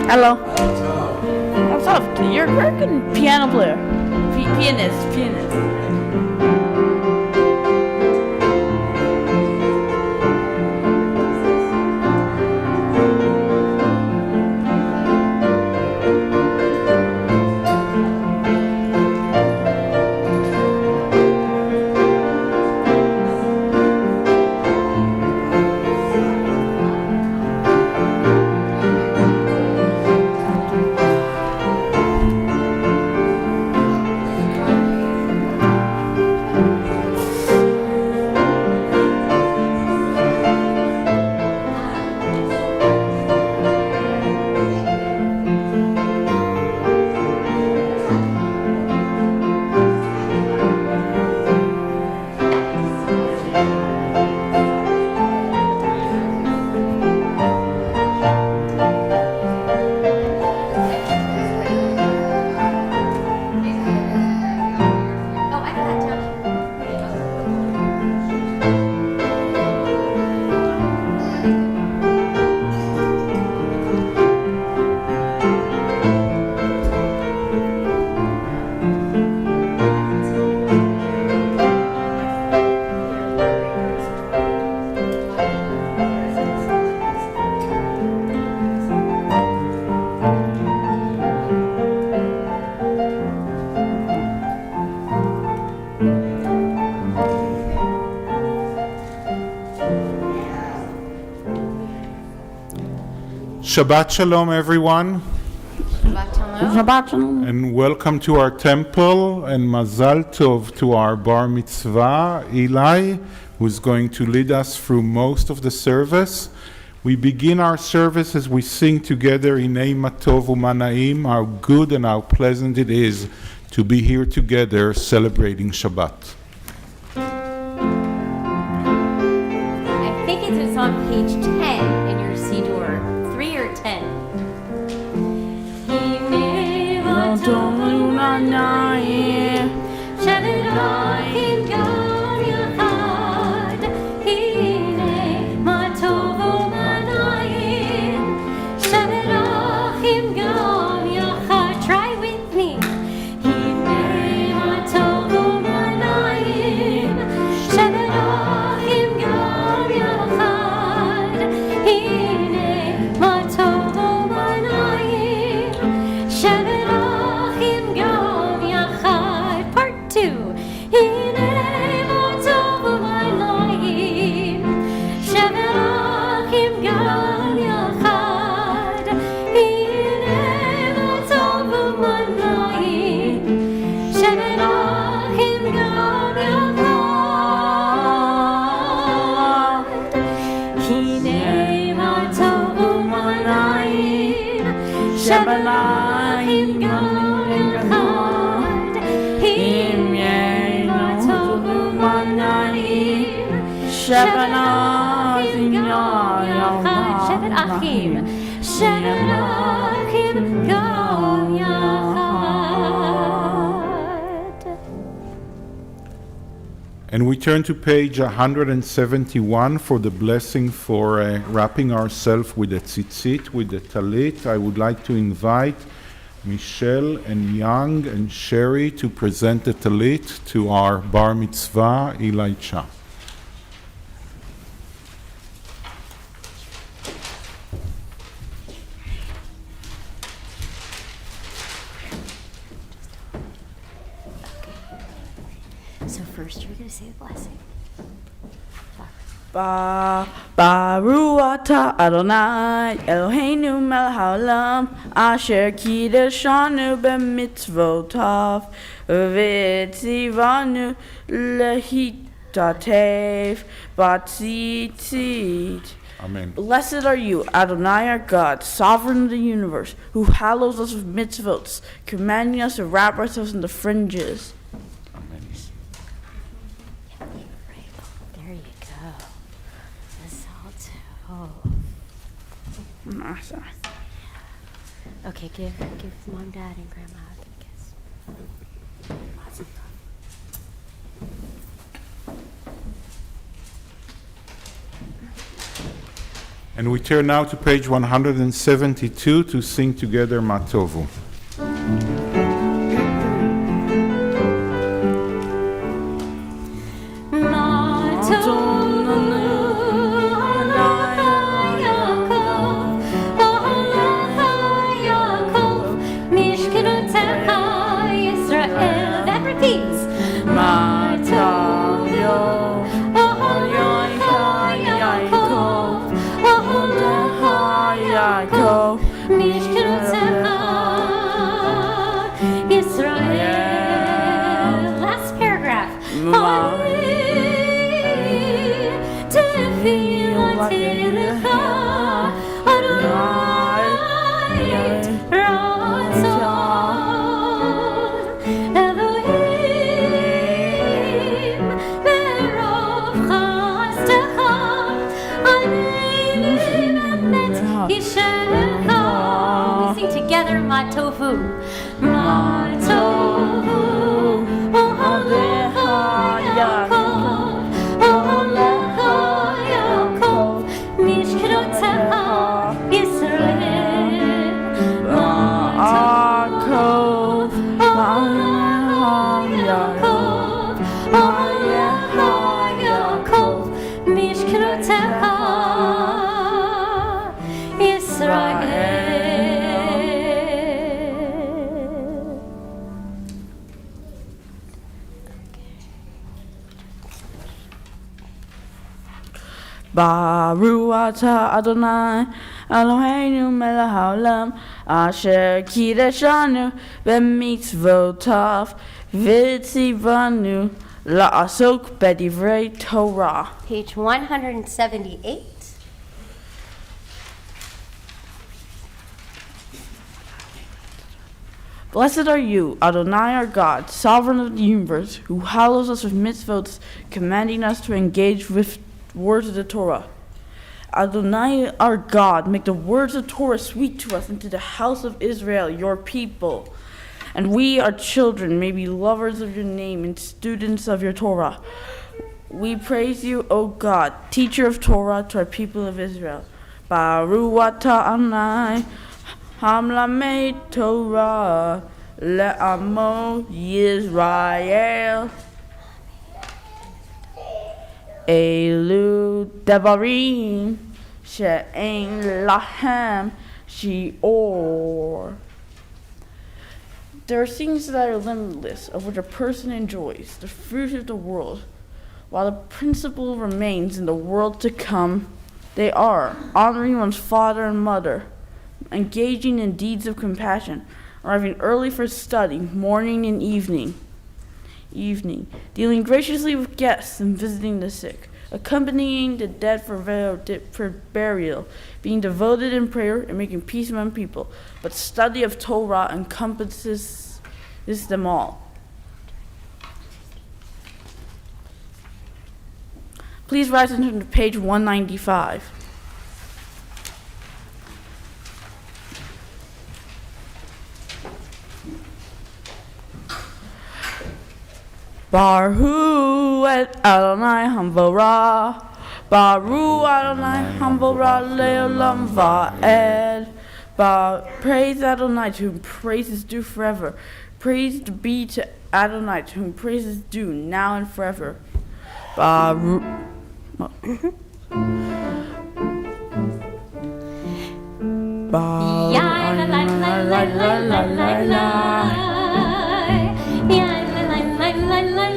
Hello. What's up? You're a good piano player. Pianist. Shabbat Shalom, everyone, Shabbat Shalom. and welcome to our temple, and Mazal Tov to our Bar Mitzvah, Eli, who's going to lead us through most of the service. We begin our service as we sing together, Hinei ma tov u'ma na'im, how good and how pleasant it is to be here together celebrating Shabbat. I think it's on page 10 in your Siddur, 3 or 10. Try with me. Part 2. And we turn to page 171 for the blessing for wrapping ourselves with the tzitzit, with the talit. I would like to invite Michelle and Young and Sherry to present the talit to our bar mitzvah, Eli Cha. So first you're going to say the blessing. Baruch atah Adonai Eloheinu melech haolam asher kideshanu b'mitzvotav v'tzivanu lehitatev b'tzitzit. Amen. Blessed are you, Adonai our God, sovereign of the universe, who hallows us with mitzvot, commanding us to wrap ourselves in the fringes. Amen. There you go. Mazal tov. Masa. Okay, give mom, dad, and grandma a good kiss. Mazal tov. And we turn now to page 172 to sing together Matovu. Last paragraph. We sing together, Matovu. Matovu. Ohalecha Yaakov. Ohalecha Yaakov. Mishkenotecha Yisrael. Yaakov. Ohalecha Yaakov. Ohalecha Yaakov. Mishkenotecha Yisrael. Baruch atah Adonai Eloheinu melech haolam asher kideshanu b'mitzvotav v'tzivanu la'asok b'divrei Torah. Page 178. Blessed are you, Adonai our God, sovereign of the universe, who hallows us with mitzvot, commanding us to engage with words of the Torah. Adonai our God, make the words of Torah sweet to us into the house of Israel, your people. And we, our children, may be lovers of your name and students of your Torah. We praise you, O God, teacher of Torah to our people of Israel. Baruch atah Adonai Hamlamed Torah le'amo Yisrael. Elu devarim she'ein lahem shi'or. There are things that are limitless, of which a person enjoys, the fruit of the world, while the principle remains in the world to come. They are honoring one's father and mother, engaging in deeds of compassion, arriving early for study, morning and evening, dealing graciously with guests and visiting the sick, accompanying the dead for burial, being devoted in prayer and making peace among people. But study of Torah encompasses them all. Please rise and turn to page 195. Baruch et Adonai Hamvorah, Baruch Adonai Hamvorah leolam va'ed. Praise Adonai, to whom praise is due forever. Praise be to Adonai, to whom praise is due now and forever. Baruch.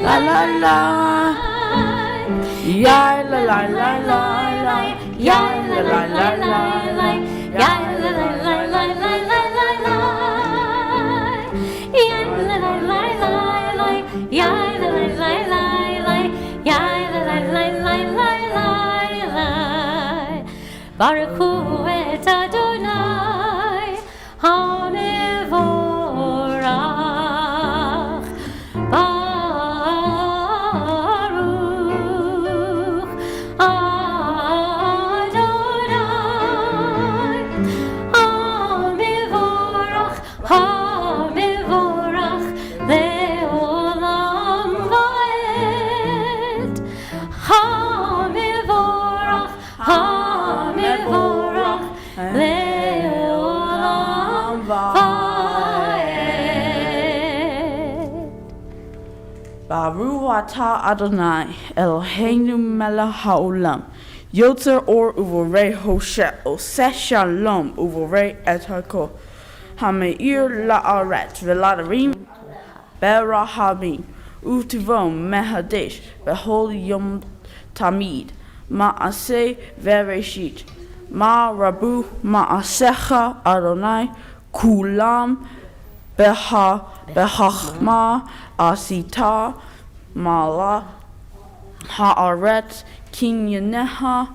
La la la, ya la la la la la, ya la la la la la, ya la la la la la la la, ya la la la la la, ya la la la la la, ya la la la la la la. Baruch hu et Adonai HaMevorach. Baruch Baruch atah Adonai, Eloheinu melech haolam, Yotzer or uvorei hoshe, oseh shalom uvorei et hakol, hameir la'aretz veladarim berahamim, utivon mehadesh behol yom tamid, ma'aseh vereshit, ma rabu ma'asecha Adonai, kulam behachma asita mala haaretz kinyaneha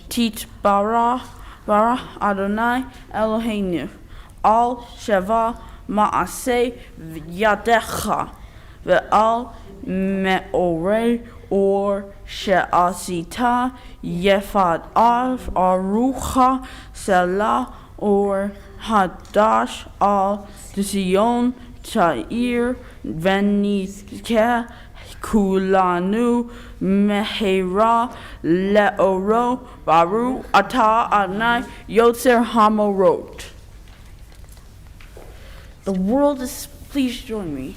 tit bara Adonai Eloheinu al sheva ma'aseh yadecha ve'al me'orei or she'asita yefad av arucha selah or hadash al Zion Ta'ir Venizke Kulanu Mehera Leoro Baru Ata Adonai Yotzer Hamorot. The world is, please join me.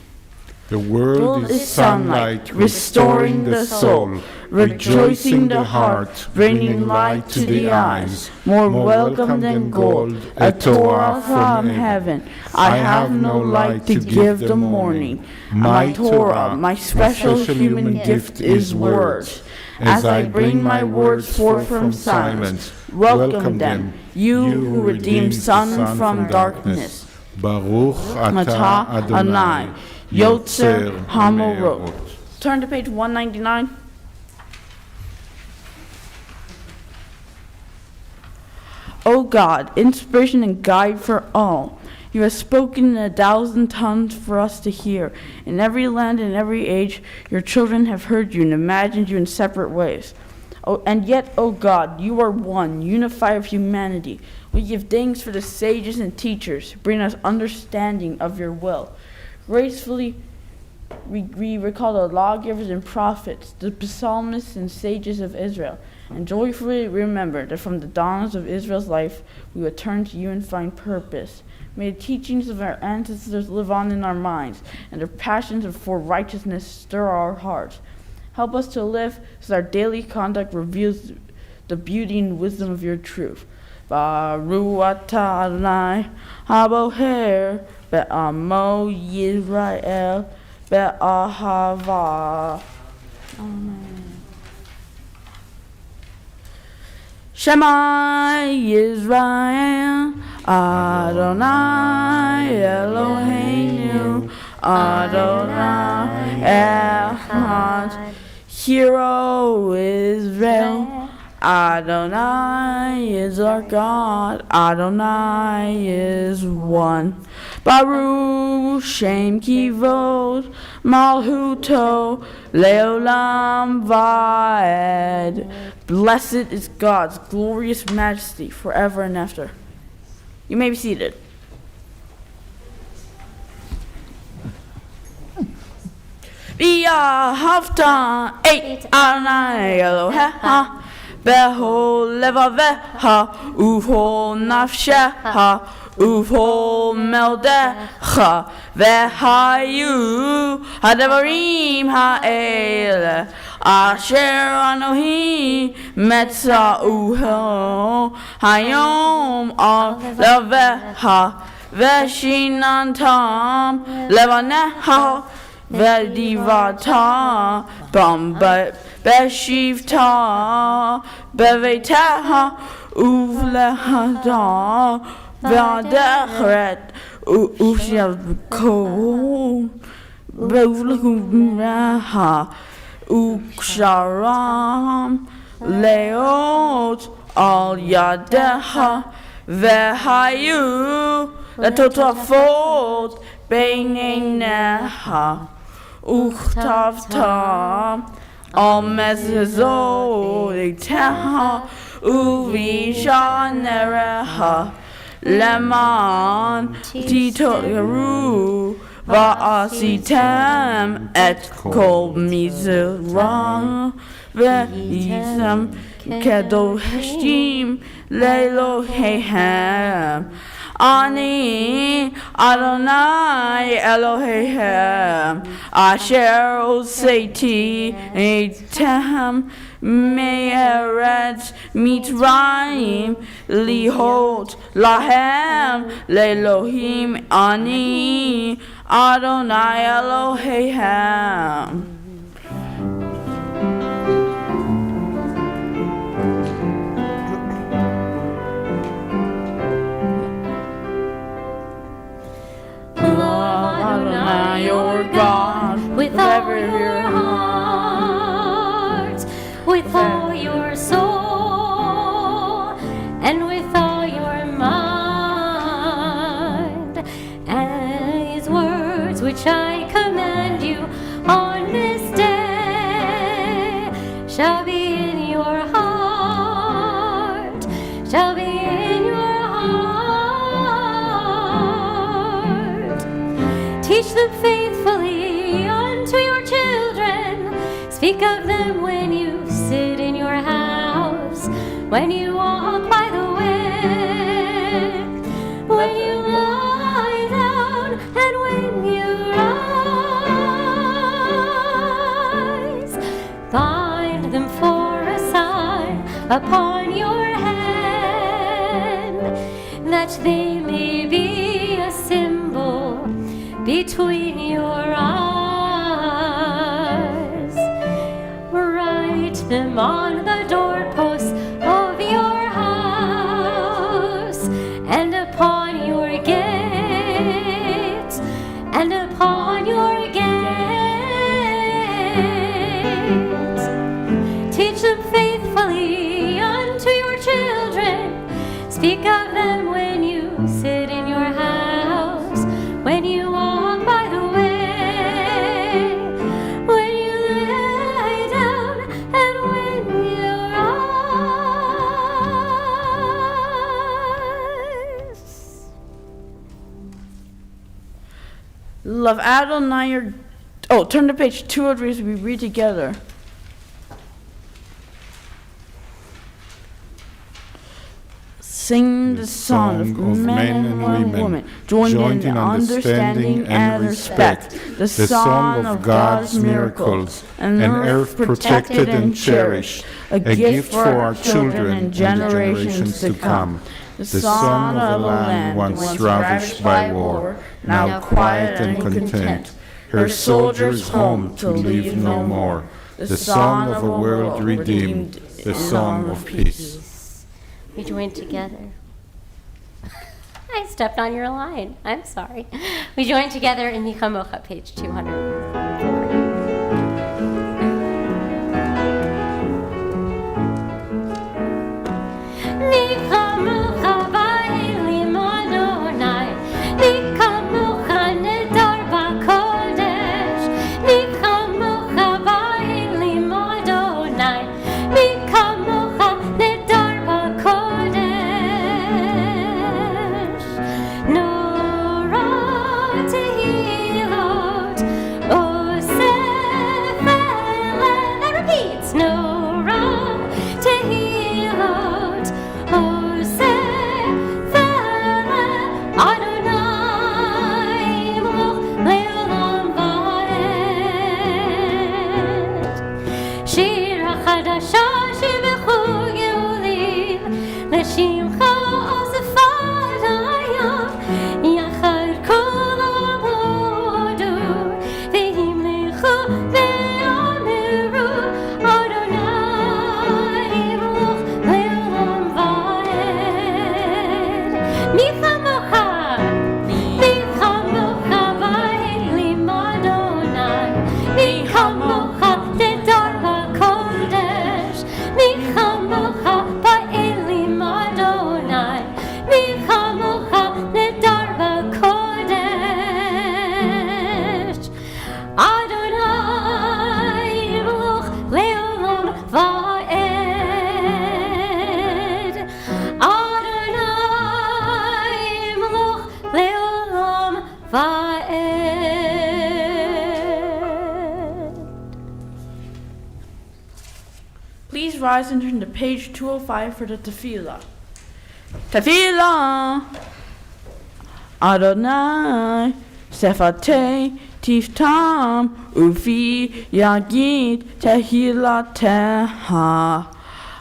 The world is sunlight, restoring the soul, rejoicing the heart, bringing light to the eyes, more welcome than gold, a Torah from heaven. I have no light to give the morning. My Torah, my special human gift is words. As I bring my words forth from silence, welcome them, you who redeem sun from darkness. Baruch atah Adonai. Yotzer Hamorot. Turn to page 199. O God, inspiration and guide for all. You have spoken in 1,000 tongues for us to hear. In every land and every age, your children have heard you and imagined you in separate ways. Oh, and yet, O God, you are one, unifier of humanity. We give thanks for the sages and teachers who bring us understanding of your will. Gracefully, we recall the lawgivers and prophets, the psalmists and sages of Israel, and joyfully remember that from the dawns of Israel's life, we would turn to you and find purpose. May the teachings of our ancestors live on in our minds, and their passions for righteousness stir our hearts. Help us to live so that our daily conduct reveals the beauty and wisdom of your truth. Baruch atah Adonai haboher be'amo Yisrael be'ahava. Amen. Shema Yisrael Adonai Eloheinu Adonai Echad. Hero Israel, Adonai is our God, Adonai is one. Baruch Shem Kivod Malhuto Leolam Vaed. Blessed is God's glorious majesty forever and after. You may be seated. V'ahavta et Adonai Elohecha b'chol levavecha uv'chol nafshecha uv'chol meldecha v'hayu hadavarim ha'ele asher anohi metza'uho hayom al levavecha v'shinantam levanecha Vedivata Bamba Beshivta Bevetaha Uvlehada Vadechret Ushavko Bevlehumraha Uksharam Leot Al Yadeha Vehayu Letotafot Beineneha Uchtavta al mezzoiteha uvishanereha leman titoru va'asitem et kol mizra ve'isam kedoshim lelohehem Ani Adonai Elohim Asher Oseti Etem Me'eretz Mitzrayim Lihot Lahem Lelohim Ani Adonai Elohim. Adonai, your God, with all your heart, with all your soul, and with all your mind. And these words which I command you on this day shall be in your heart, shall be in your heart. Teach them faithfully unto your children. Speak of them when you sit in your house, when you walk by the way, when you lie down, and when you rise. Bind them for a sign upon your hand, that they may be a symbol between your eyes. Write them on the doorposts of your house, and upon your gates, and upon your gates. Teach them faithfully unto your children. Speak of them when you sit in your house, when you walk by the way, when you lay down, and when you rise. Love Adonai your... Oh, turn to page 203 as we read together. Sing the song of men and women, joined in understanding and respect, the song of God's miracles, and earth protected and cherished, a gift for our children and generations to come. The song of a land once ravished by war, now quiet and content, her soldiers home to leave no more. The song of a world redeemed, the song of peace. We join together. I stepped on your line. I'm sorry. We join together in Nichamocha, page 204. Nichamocha ba'elim Adonai, Nichamocha nedar ba'kodesh, Nichamocha ba'elim Adonai, Nichamocha nedar ba'kodesh. Nora tehilot, osef eleh. That repeats. Nora tehilot, osef eleh. Adonai Melech le'olam va'ed. Shira chadasha shebechu ge'ulim, le'shimcha osefat hayam, yachad kulam hodu, ve'himlechu ve'ameru, Adonai Melech le'olam va'ed. Nichamocha, Nichamocha ba'elim Adonai, Nichamocha nedar ba'kodesh, Nichamocha ba'elim Adonai, Nichamocha nedar ba'kodesh. Adonai Melech le'olam va'ed. Adonai Melech le'olam va'ed. Please rise and turn to page 205 for the tefillah. Tefillah! Adonai, Sefatei, Tiftam, Ufi, Yagid, Tehilateha.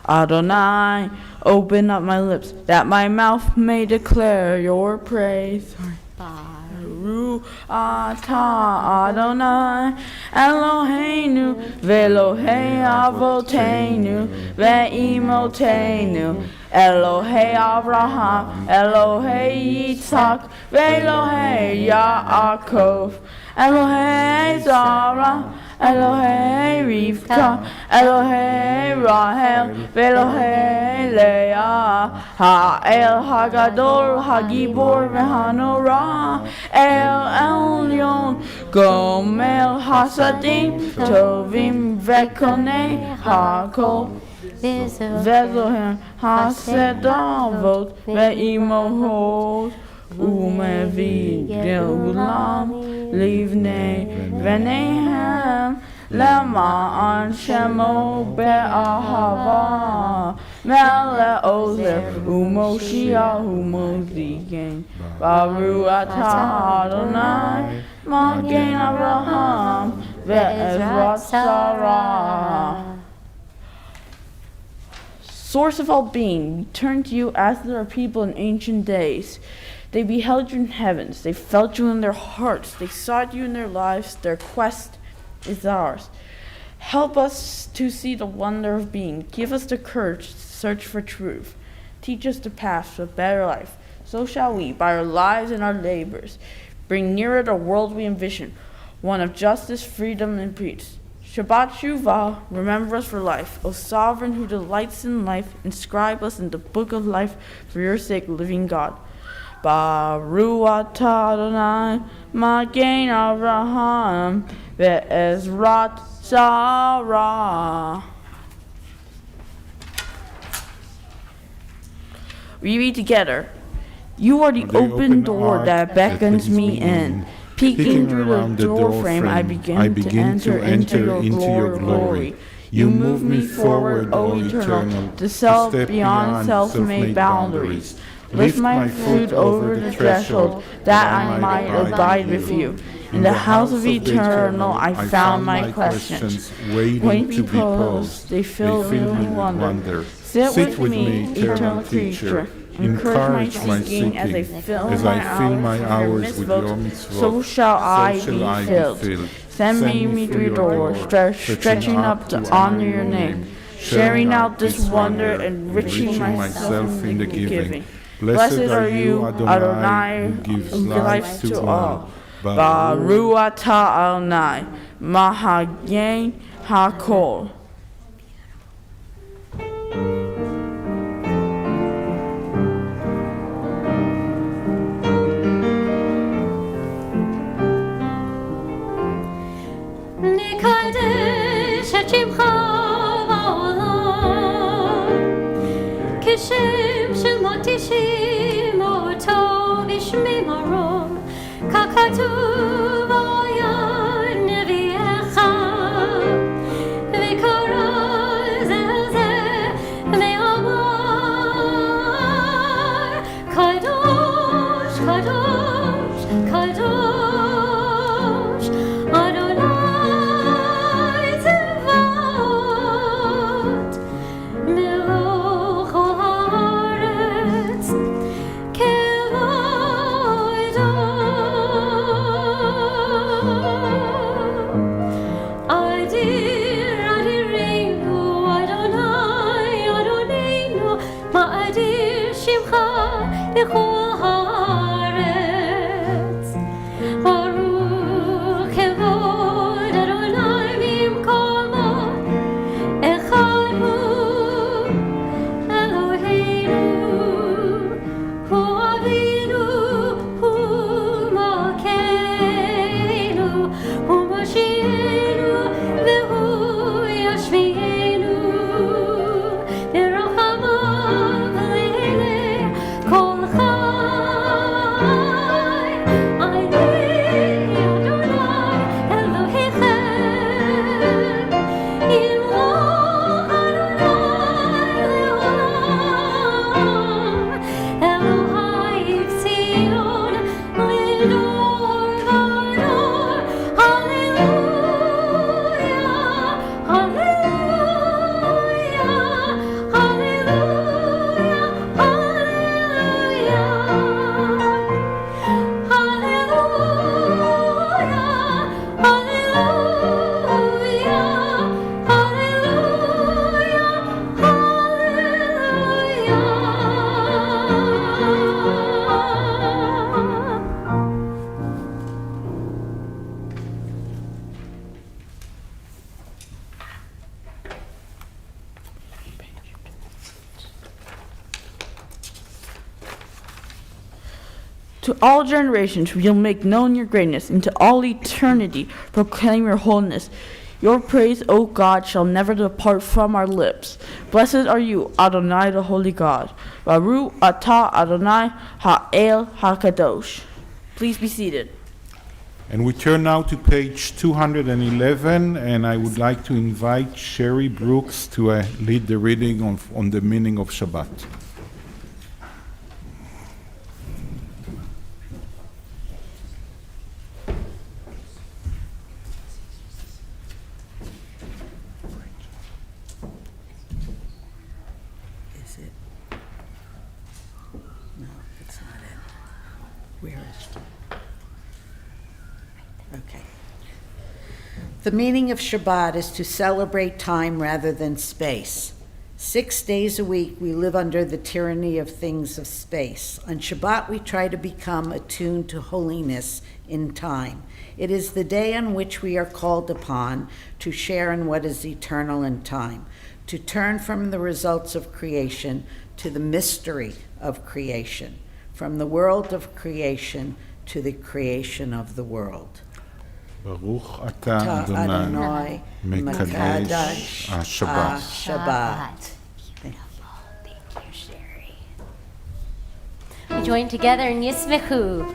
Adonai, open up my lips, that my mouth may declare your praise. Baruch atah Adonai Eloheinu ve'Elohei Avotenu ve'imotenu Elohei Abraham Elohei Yitzhak ve'Elohei Yaakov Elohei Zara Elohei Rivka, Elohei Rahel, Elohei Leah, Ha'el Hagadol, Hagibor Ve'Hanorah, El Elyon, Gomel Hasadim, Tovim Ve'Konei Hakol, Ve'Zohem Hasedavot, Ve'Imohot, Umevi Geulam, Livnei Venehem, Lema'an Shemo Be'ahava, Mele Ozer, Umoshiach Umozigen, Baruch atah Adonai, Magen Abraham, Ve'ezrat Sarah. Source of all being, we turn to you as there are people in ancient days. They beheld you in heavens, they felt you in their hearts, they sought you in their lives, their quest is ours. Help us to see the wonder of being. Give us the courage to search for truth. Teach us the path to a better life. So shall we, by our lives and our labors, bring nearer the world we envision, one of justice, freedom, and peace. Shabbat Shuvah, remember us for life. O Sovereign who delights in life, inscribe us in the book of life for your sake, living God. Baruch atah Adonai, Magen Avraham, ve'ezrat Sarah. We read together. You are the open door that beckons me in. Peeking through the doorframe, I begin to enter into your glory. You move me forward, O Eternal, to self beyond self-made boundaries. Lift my foot over the threshold, that I might abide with you. In the house of Eternal, I found my questions. Waiting to be posed, they fill me with wonder. Sit with me, eternal creature. Encourage my seeking as I fill my hours with your mitzvot. So shall I be filled. Send me through your door, stretching up to honor your name. Sharing out this wonder, enriching myself in the giving. Blessed are you, Adonai, who gives life to all. Baruch atah Adonai, Mahagen HaKol. נקדש את שמך בעולם, כשם שמדגישים אותו בשמי מרום, ככתוב היה נביאך, וקרא זה ואמר, קדוש, קדוש, קדוש, אדוני צבאות, מלוך הארץ, כבודו. To all generations you'll make known your greatness, and to all eternity proclaim your holiness. Your praise, O God, shall never depart from our lips. Blessed are you, Adonai, the Holy God. Baruch atah Adonai ha'el hakadosh. Please be seated. And we turn now to page 211, and I would like to invite Sherry Brooks to lead the reading on the meaning of Shabbat. Is it? No, it's not it. Where is it? Okay. The meaning of Shabbat is to celebrate time rather than space. 6 days a week, we live under the tyranny of things of space. On Shabbat, we try to become attuned to holiness in time. It is the day on which we are called upon to share in what is eternal in time, to turn from the results of creation to the mystery of creation, from the world of creation to the creation of the world. Baruch atah Adonai mekadesh Shabbat. Shabbat. Beautiful. Thank you, Sherry. We join together in Yismechu.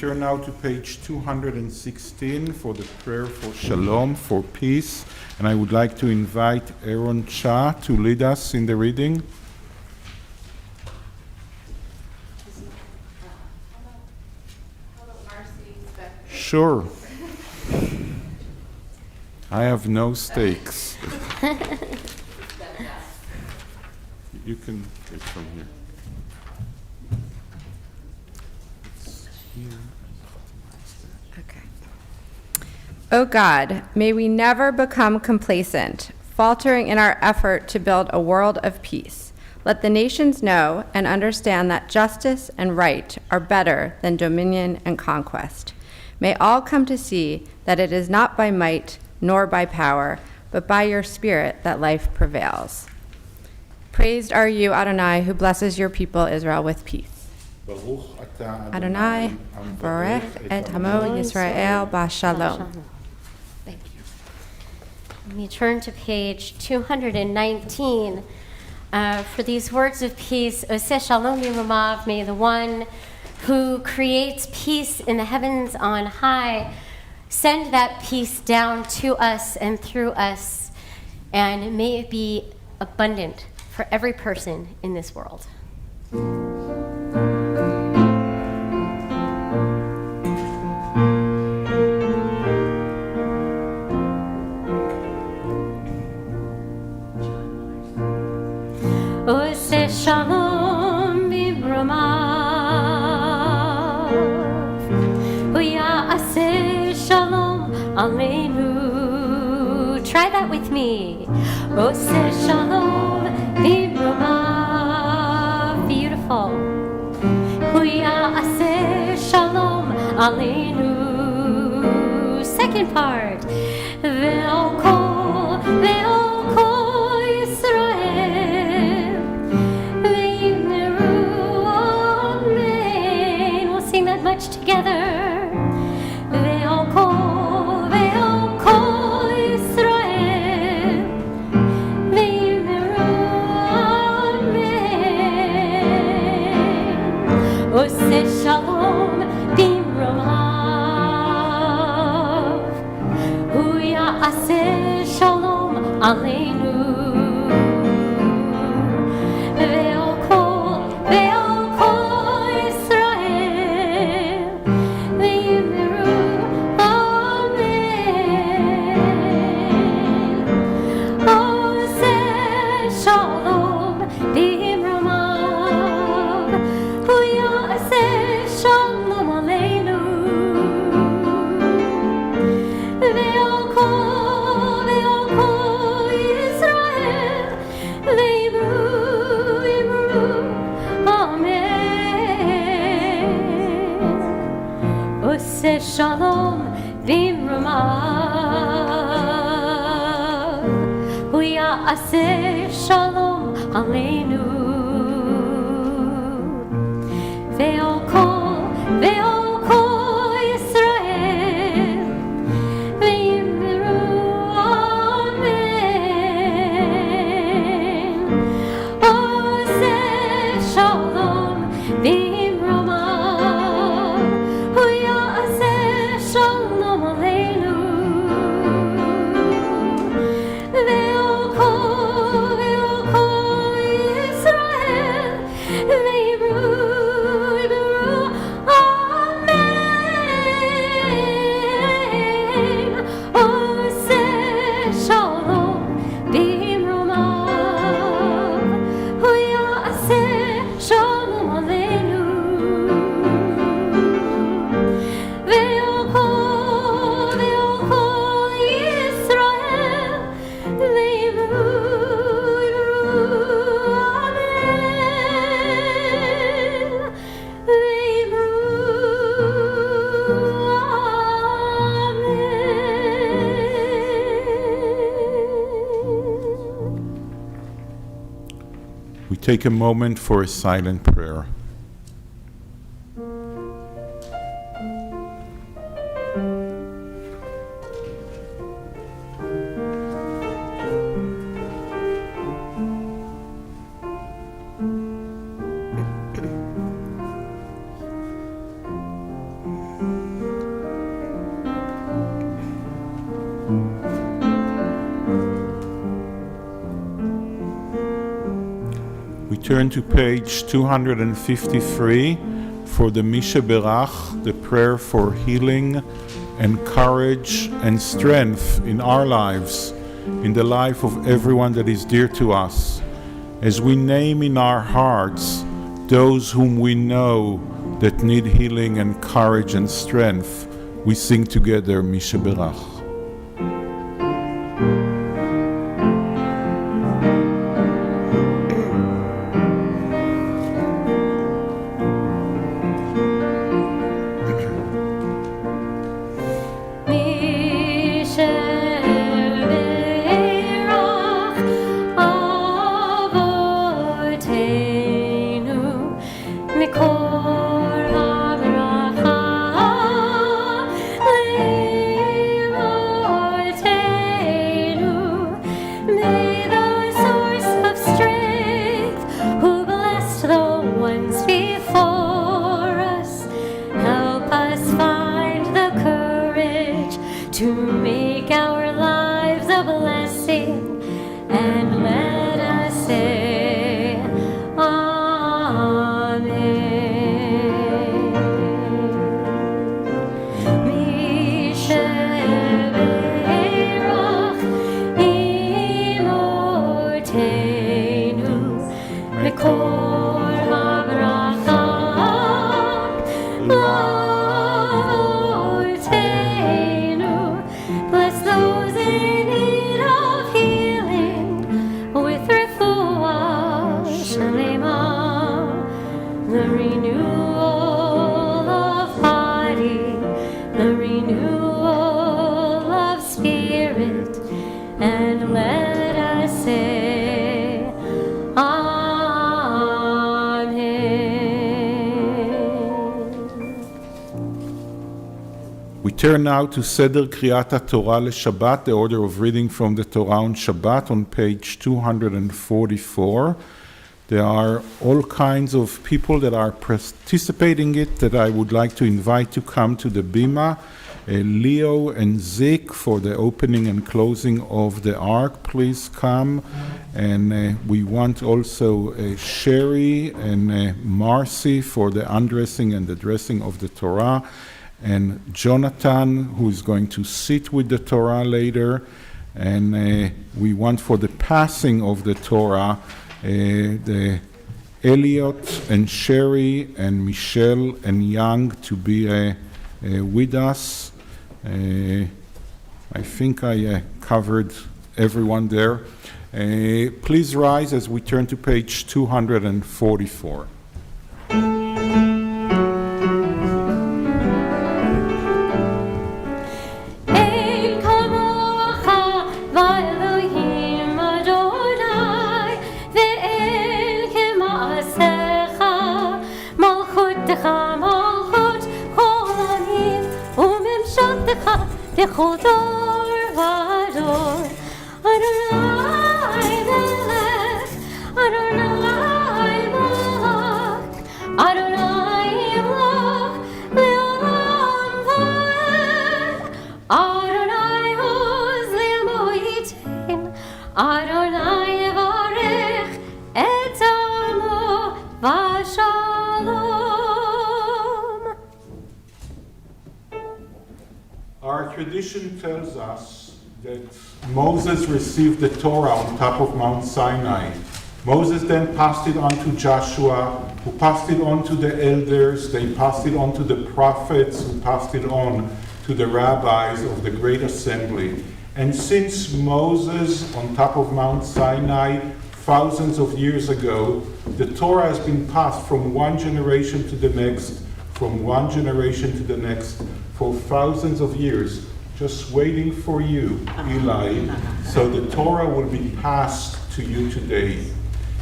Turn now to page 216 for the prayer for Shalom, for peace. And I would like to invite Aaron Cha to lead us in the reading. Sure. I have no stakes. You can take from here. O God, may we never become complacent, faltering in our effort to build a world of peace. Let the nations know and understand that justice and right are better than dominion and conquest. May all come to see that it is not by might nor by power, but by your Spirit that life prevails. Praised are you, Adonai, who blesses your people Israel with peace. Adonai, Baruch et Hamo Yisrael B'Shalom. Thank you. We turn to page 219 for these words of peace. Oseh shalom b'romav, may the one who creates peace in the heavens on high send that peace down to us and through us, and may it be abundant for every person in this world. Oseh shalom b'romav, Ya'aseh shalom aleinu. Try that with me. Oseh shalom b'romav. Beautiful. Ya'aseh shalom aleinu. Second part. Ve'ol kol Yisrael ve'yimneru amen. We'll sing that much together. Ve'ol kol Yisrael ve'yimneru amen. Oseh shalom b'romav, hu ya'aseh shalom aleinu. Ve'ol kol Yisrael ve'yimneru amen. Oseh shalom b'romav, hu ya'aseh shalom aleinu. Ve'ol kol Yisrael ve'yimneru amen. Oseh shalom b'romav, hu ya'aseh shalom aleinu. Ve'ol kol Yisrael ve'yimneru amen. Oseh shalom b'romav, hu ya'aseh shalom aleinu. Ve'ol kol Yisrael ve'yimneru amen. Oseh shalom b'romav, hu ya'aseh shalom aleinu. Ve'ol kol Yisrael ve'yimneru amen. We take a moment for a silent prayer. We turn to page 253 for the Misha Berach, the prayer for healing and courage and strength in our lives, in the life of everyone that is dear to us. As we name in our hearts those whom we know that need healing and courage and strength, we sing together Misha Berach. Mikol habracha Bless those in need of healing with refuah shalema, the renewal of body, the renewal of spirit, and let us say Amen. We turn now to Seder Kriyat Torah LeShabbat, the order of reading from the Torah on Shabbat on page 244. There are all kinds of people that are participating in it that I would like to invite to come to the Bima. Leo and Zik for the opening and closing of the Ark, please come. And we want also Sherry and Marcy for the undressing and the dressing of the Torah. And Jonathan, who is going to sit with the Torah later. And we want for the passing of the Torah, the Elliot and Sherry and Michelle and Young to be with us. I think I covered everyone there. Please rise as we turn to page 244. בכל דור ודור אדוני מלך אדוני מלך אדוני מלך לעולם ועד אדוני עוז לעמו ייתן אדוני יברך את עמו ושלום. Our tradition tells us that Moses received the Torah on top of Mount Sinai. Moses then passed it on to Joshua, who passed it on to the elders, they passed it on to the prophets, who passed it on to the rabbis of the Great Assembly. And since Moses on top of Mount Sinai, thousands of years ago, the Torah has been passed from one generation to the next, from one generation to the next, for thousands of years, just waiting for you, Eli, so the Torah will be passed to you today.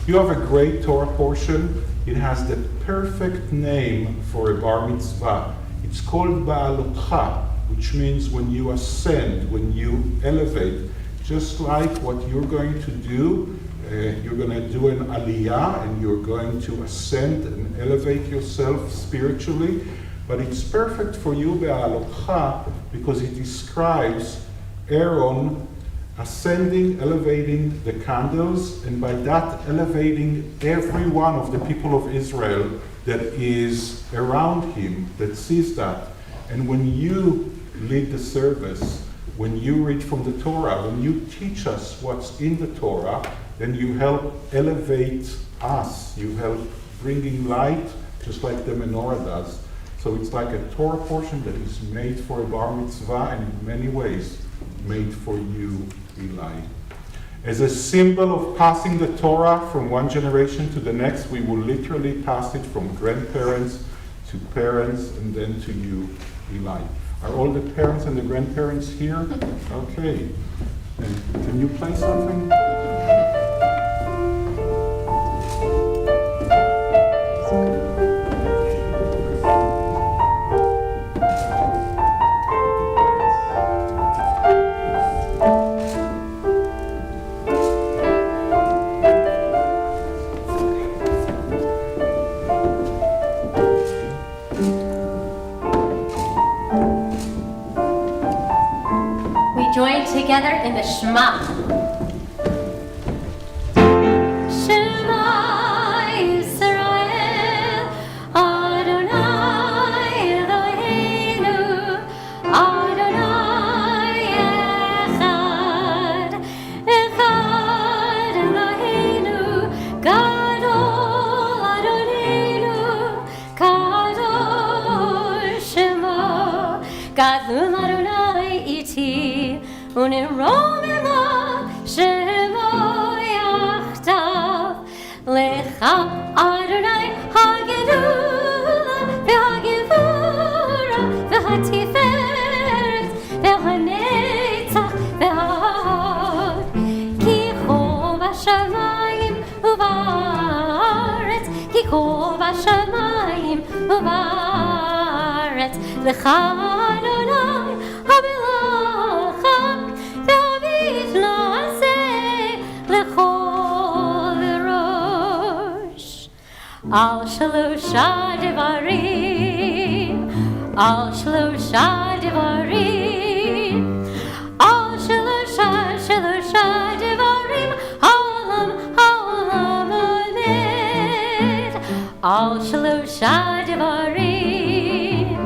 You have a great Torah portion. It has the perfect name for a bar mitzvah. It's called Ba'alotcha, which means when you ascend, when you elevate, just like what you're going to do. You're going to do an aliyah, and you're going to ascend and elevate yourself spiritually. But it's perfect for you, Be'alotcha, because it describes Aaron ascending, elevating the candles, and by that elevating every one of the people of Israel that is around him, that sees that. And when you lead the service, when you read from the Torah, when you teach us what's in the Torah, then you help elevate us. You help bringing light, just like the menorah does. So it's like a Torah portion that is made for a bar mitzvah, and in many ways made for you, Eli. As a symbol of passing the Torah from one generation to the next, we will literally pass it from grandparents to parents and then to you, Eli. Are all the parents and the grandparents here? Okay. And can you play something? Together in the Shema. Shema Yisrael, Adonai Eloheinu, Adonai Echad, Echad Eloheinu, Gadol Adonenu, Gadol Gadlul Adonai iti, uniromima shemo yachtav. Lecha Adonai hagedula v'hagevura v'hatiferet v'hanetzach v'hahod. Ki chov hashamayim uvaretz, ki chov hashamayim uvaretz. Lecha Adonai hamelacha v'avit na'aseh lechol rosh. Al shalosha devarim, al shalosha devarim, al shalosha devarim, haolam omed. Al shalosha devarim,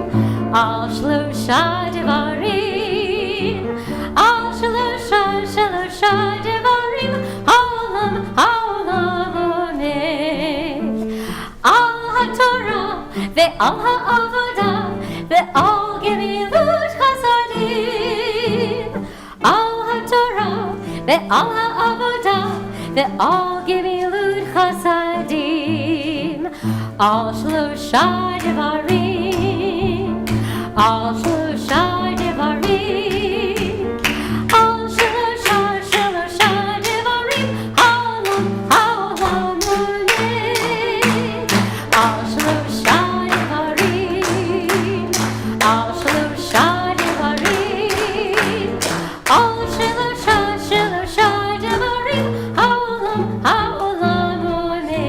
al shalosha devarim, al shalosha devarim, haolam omed. Al haTorah ve'al ha'avodah ve'al gemilut chasadim. Al haTorah ve'al ha'avodah ve'al gemilut chasadim. Al shlosha devarim, al shlosha devarim, al shlosha devarim, haolam omed. Al shlosha devarim, al shlosha devarim, al shlosha devarim, haolam omed.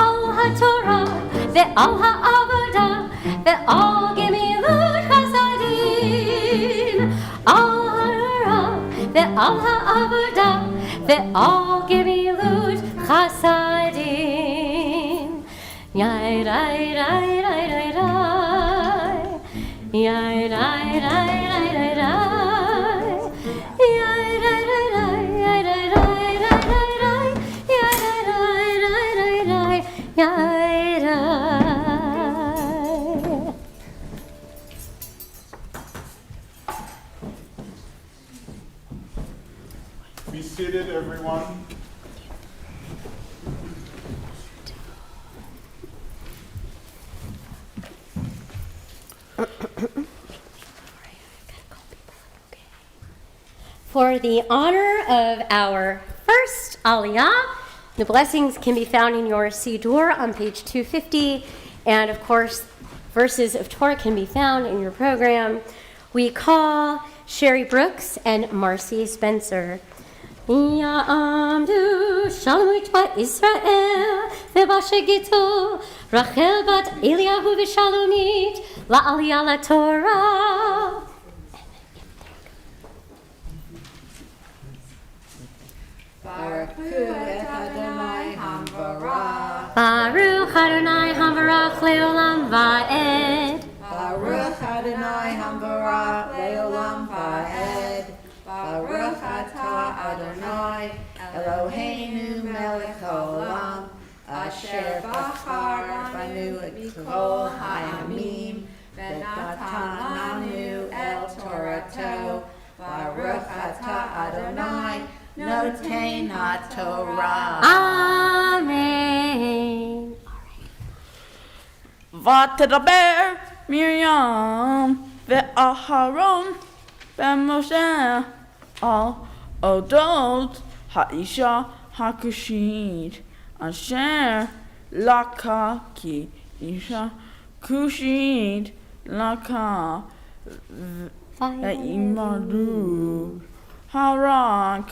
Al haTorah ve'al ha'avodah ve'al gemilut chasadim. Al haTorah ve'al ha'avodah ve'al gemilut chasadim. Yai rai rai rai rai rai, yai rai rai rai rai rai, yai rai rai rai rai rai rai rai rai, yai rai rai rai rai rai, yai rai. Be seated, everyone. For the honor of our first Aliyah, the blessings can be found in your Siddur on page 250, and of course, verses of Torah can be found in your program. We call Sherry Brooks and Marcy Spencer. Ya'amdu shalom itba Israel v'bashegitu Rachel bat Eliyahu v'shalomit la'aliyah laTorah. Baruch et Adonai hamvarach. Baruch Adonai hamvarach leolam va'ed. Baruch Adonai hamvarach leolam va'ed. Baruch atah Adonai Eloheinu melech haolam asher bachar banu et kol ha'amim v'natananu el Torato. Baruch atah Adonai noten haTorah. Amen. ותדבר מרים ואהרון ומשה על אודות האישה הכושית אשר לקחה כי אישה כושית לקחה וימרדו הרק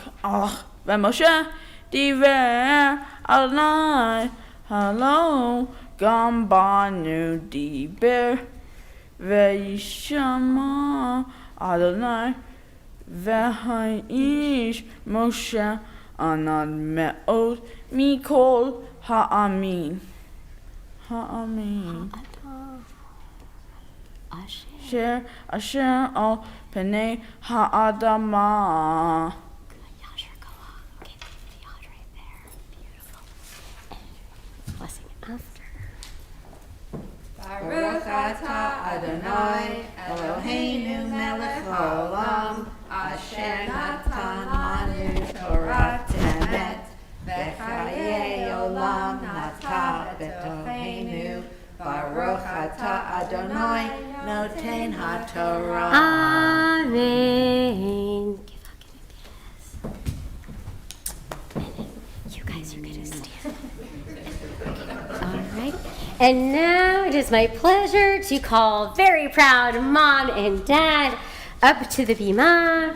ומשה דיבר אדוני הלא גם בנו דיבר וישמע אדוני והאיש משה ענד מאוד מכל העמים אשר על פני האדמה. Baruch ata Adonai Eloheinu melech haolam asher natan lanu Torah emet v'chayei olam nata b'tocheinu Baruch ata Adonai noten haTorah. Amen. You guys are gonna stand. All right. And now it is my pleasure to call very proud mom and dad up to the bima.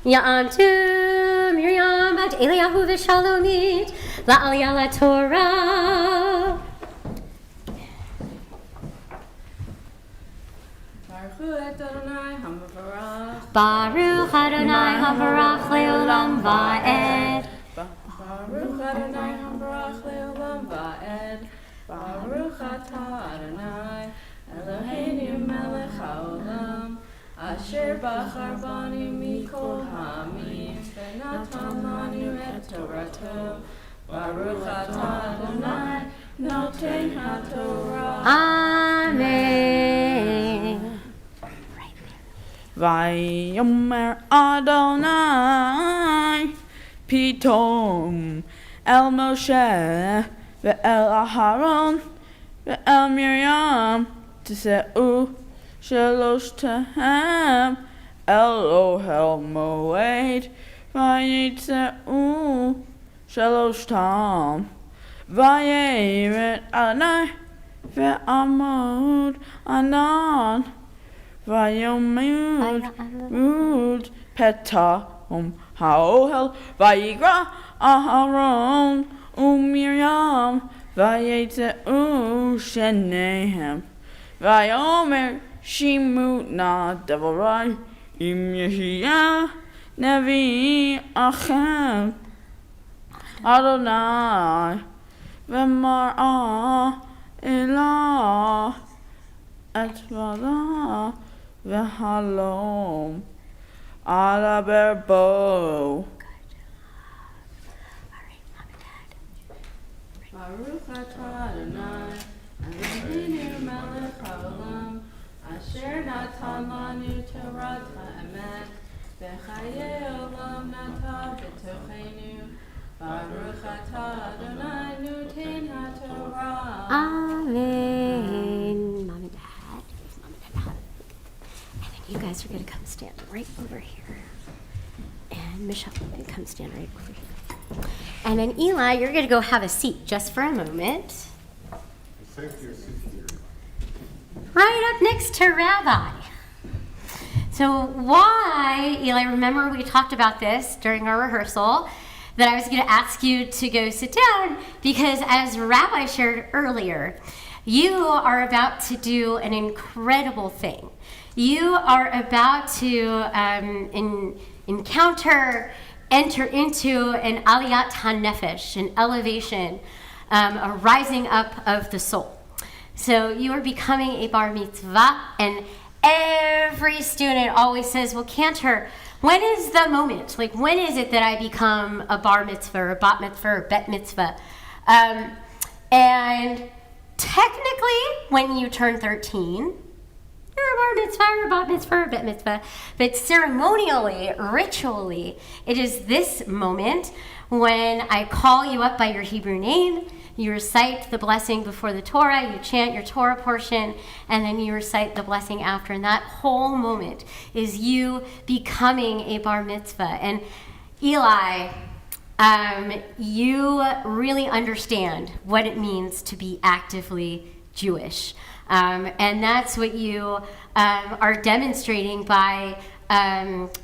Ya'amtu Miriam bat Eliyahu v'Shalomit la'aliyah laTorah. Baruch Adonai Havarach Leolam Va'ed. Baruch Adonai Habarach Leolam Va'ed. Baruch atah Adonai Eloheinu melech haolam asher bachar banu mikol ha'amim v'natan lanu et Torato. Baruch atah Adonai noten haTorah. Amen. Vayomer Adonai Pitom El Moshe Ve'el Aharon Ve'el Miriam Tiseu Shalosh Tehem El Ohel Moed Vayitzeu Shalosh Tam Vayeret Adonai Ve'amod Anan Vayomud Petahum Haohel Vayigra Aharon Miriam Vayetzeu Shenehem Vayomer Shimut Na Devarai Im Yeshia Nevi Achem Adonai V'mar'ah Elah Etvara V'halom Ala Berlow. Baruch atah Adonai Eloheinu melech haolam asher natan lanu Torah emet v'chayei olam nata b'tocheinu. Baruch atah Adonai noten haTorah. Amen. Mom and Dad. Mom and Dad. And then you guys are going to come stand right over here. And Michelle, you can come stand right over here. And then Eli, you're going to go have a seat just for a moment. Right up next to Rabbi. So why, Eli, remember we talked about this during our rehearsal, that I was going to ask you to go sit down because as Rabbi shared earlier, you are about to do an incredible thing. You are about to enter into an aliyat hanefesh, an elevation, a rising up of the soul. So you are becoming a bar mitzvah, and every student always says, well, Cantor, when is the moment? Like, when is it that I become a bar mitzvah or a bat mitzvah or bet mitzvah? And technically, when you turn 13, you're a bar mitzvah or a bat mitzvah or a bet mitzvah. But ceremonially, ritually, it is this moment when I call you up by your Hebrew name, you recite the blessing before the Torah, you chant your Torah portion, and then you recite the blessing after. And that whole moment is you becoming a bar mitzvah. And Eli, you really understand what it means to be actively Jewish. And that's what you are demonstrating by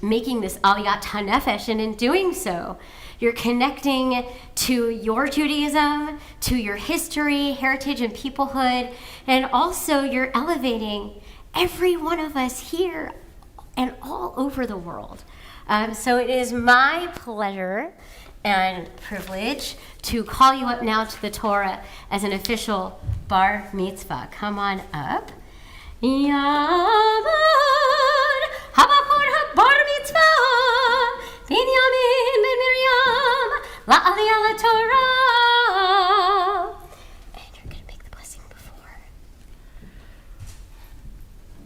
making this aliyat hanefesh. And in doing so, you're connecting to your Judaism, to your history, heritage, and peoplehood, and also you're elevating every one of us here and all over the world. So it is my pleasure and privilege to call you up now to the Torah as an official bar mitzvah. Come on up. Yamad Habakor Bar Mitzvah Binyamin ben Miriam La'aliyah LaTorah. And you're going to make the blessing before.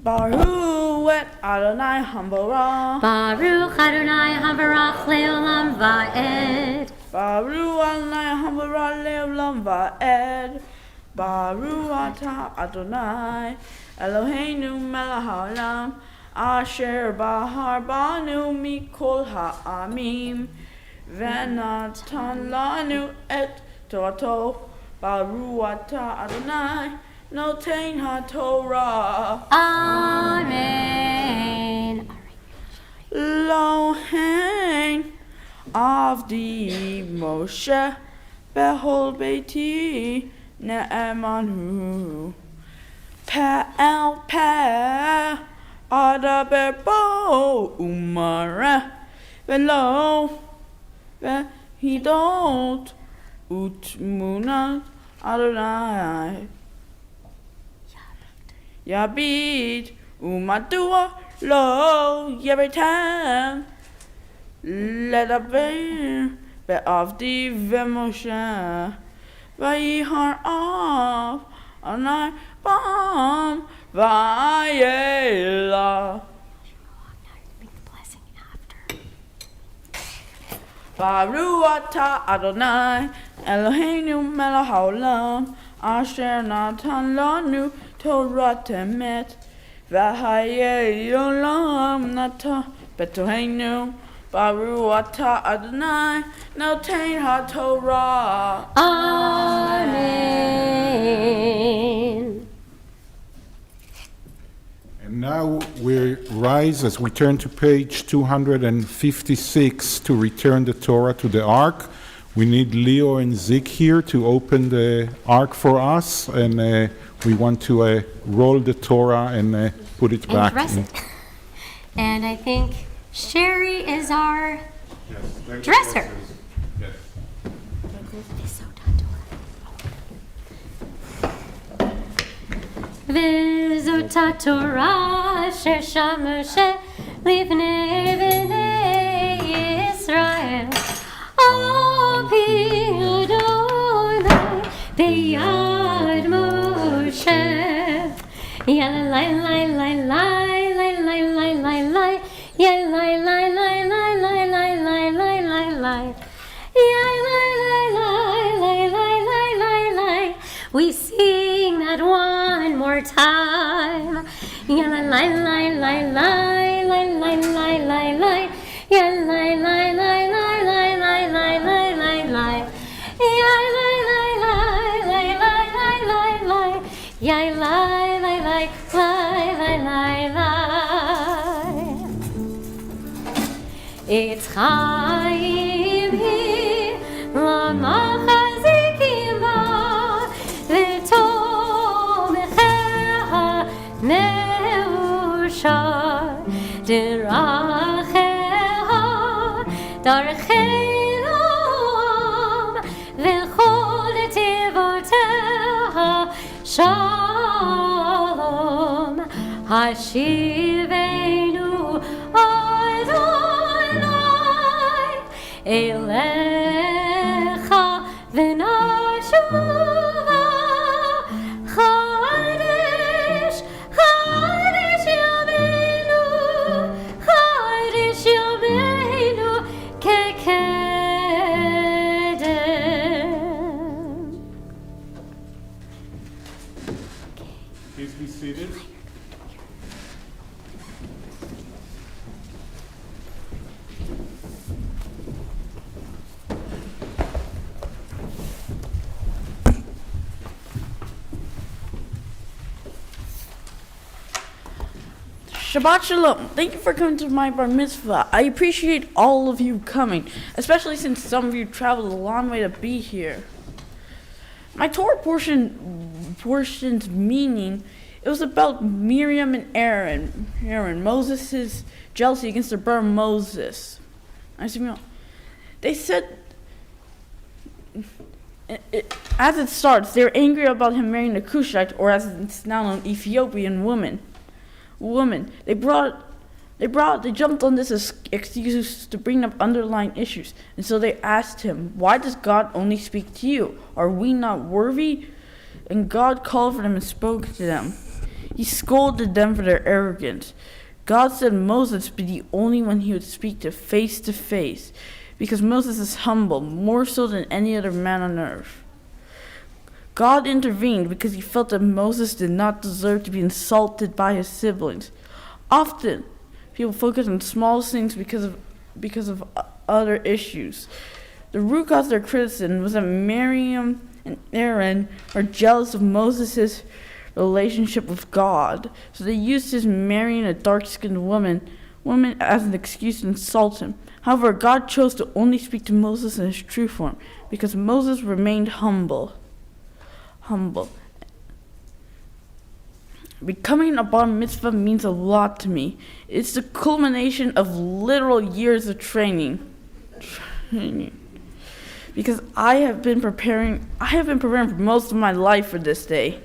Baruch et Adonai Hambarah. Baruch Adonai Havarach Leolam Va'ed. Baruch Adonai Hambarah Leolam Va'ed. Baruch Atah Adonai Eloheinu melech haolam asher bahar banu mikol ha'amim v'natan lanu et torato. Baruch Atah Adonai noten haTorah. Amen. Lohen avdi Moshe behol beiti ne'emanu pe'el pe' adaber bo umare velo vehidot utmunat Adonai Yabid umadua lo yebetem ledaber be'avdi ve'moshe vayihar av anai bam vayela. Make the blessing after. Baruch atah Adonai Eloheinu melech haolam asher natan lanu Torah temet v'hayei olam nata betoheinu. Baruch atah Adonai noten haTorah. Amen. And now we rise as we turn to page 256 to return the Torah to the Ark. We need Leo and Zik here to open the Ark for us, and we want to roll the Torah and put it back. And dress it. And I think Sherry is our dresser. V'zot Torah asher sham Moshe lifnei bnei Yisrael al pi Adonai beyad Moshe. Yalai lai lai lai lai lai lai lai lai. Yalai lai lai lai lai lai lai lai lai lai. Yalai lai lai lai lai lai lai lai. We sing that one more time. Yalai lai lai lai lai lai lai lai lai lai. Yalai lai lai lai lai lai lai lai lai lai. Yalai lai lai lai lai lai lai lai. Yalai lai lai lai lai lai lai. It's Chaim hi lamachazikim ba v'tomecheha neusha deracheha darchenom v'chol tivoteha shalom hashivenu Adonai elecha v'nashuva Chadesh Chadesh Yameinu Chadesh Yameinu kekedem. Please be seated. Shabbat Shalom. Thank you for coming to my bar mitzvah. I appreciate all of you coming, especially since some of you traveled a long way to be here. My Torah portion's meaning, it was about Miriam and Aaron, Moses' jealousy against their brother Moses. They said, as it starts, they're angry about him marrying a Cushite, or as it's now known, Ethiopian woman. They jumped on this excuse to bring up underlying issues, and so they asked him, "Why does God only speak to you? Are we not worthy?" And God called for them and spoke to them. He scolded them for their arrogance. God said Moses be the only one he would speak to face, because Moses is humble, more so than any other man on earth. God intervened because he felt that Moses did not deserve to be insulted by his siblings. Often, people focus on small things because of other issues. The root cause of their criticism was that Miriam and Aaron were jealous of Moses' relationship with God, so they used his marrying a dark-skinned woman as an excuse to insult him. However, God chose to only speak to Moses in his true form, because Moses remained humble. Becoming a bar mitzvah means a lot to me. It's the culmination of literal years of training. Because I have been preparing for most of my life for this day,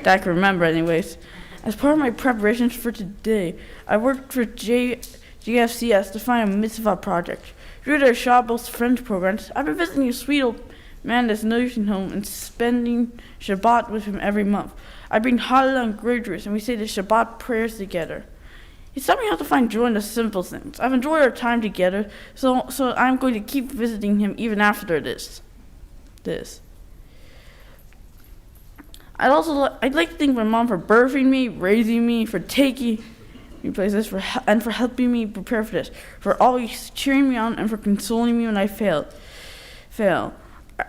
that I can remember anyways. As part of my preparations for today, I worked for GFCS to find a mitzvah project. Through their Shabbos French programs, I've been visiting a sweet old man that's nursing home and spending Shabbat with him every month. I bring Hallel and Gridris, and we say the Shabbat prayers together. He taught me how to find joy in the simple things. I've enjoyed our time together, so I'm going to keep visiting him even after this. I'd like to thank my mom for birthing me, raising me, for taking me places, and for helping me prepare for this, for always cheering me on and for consoling me when I fail.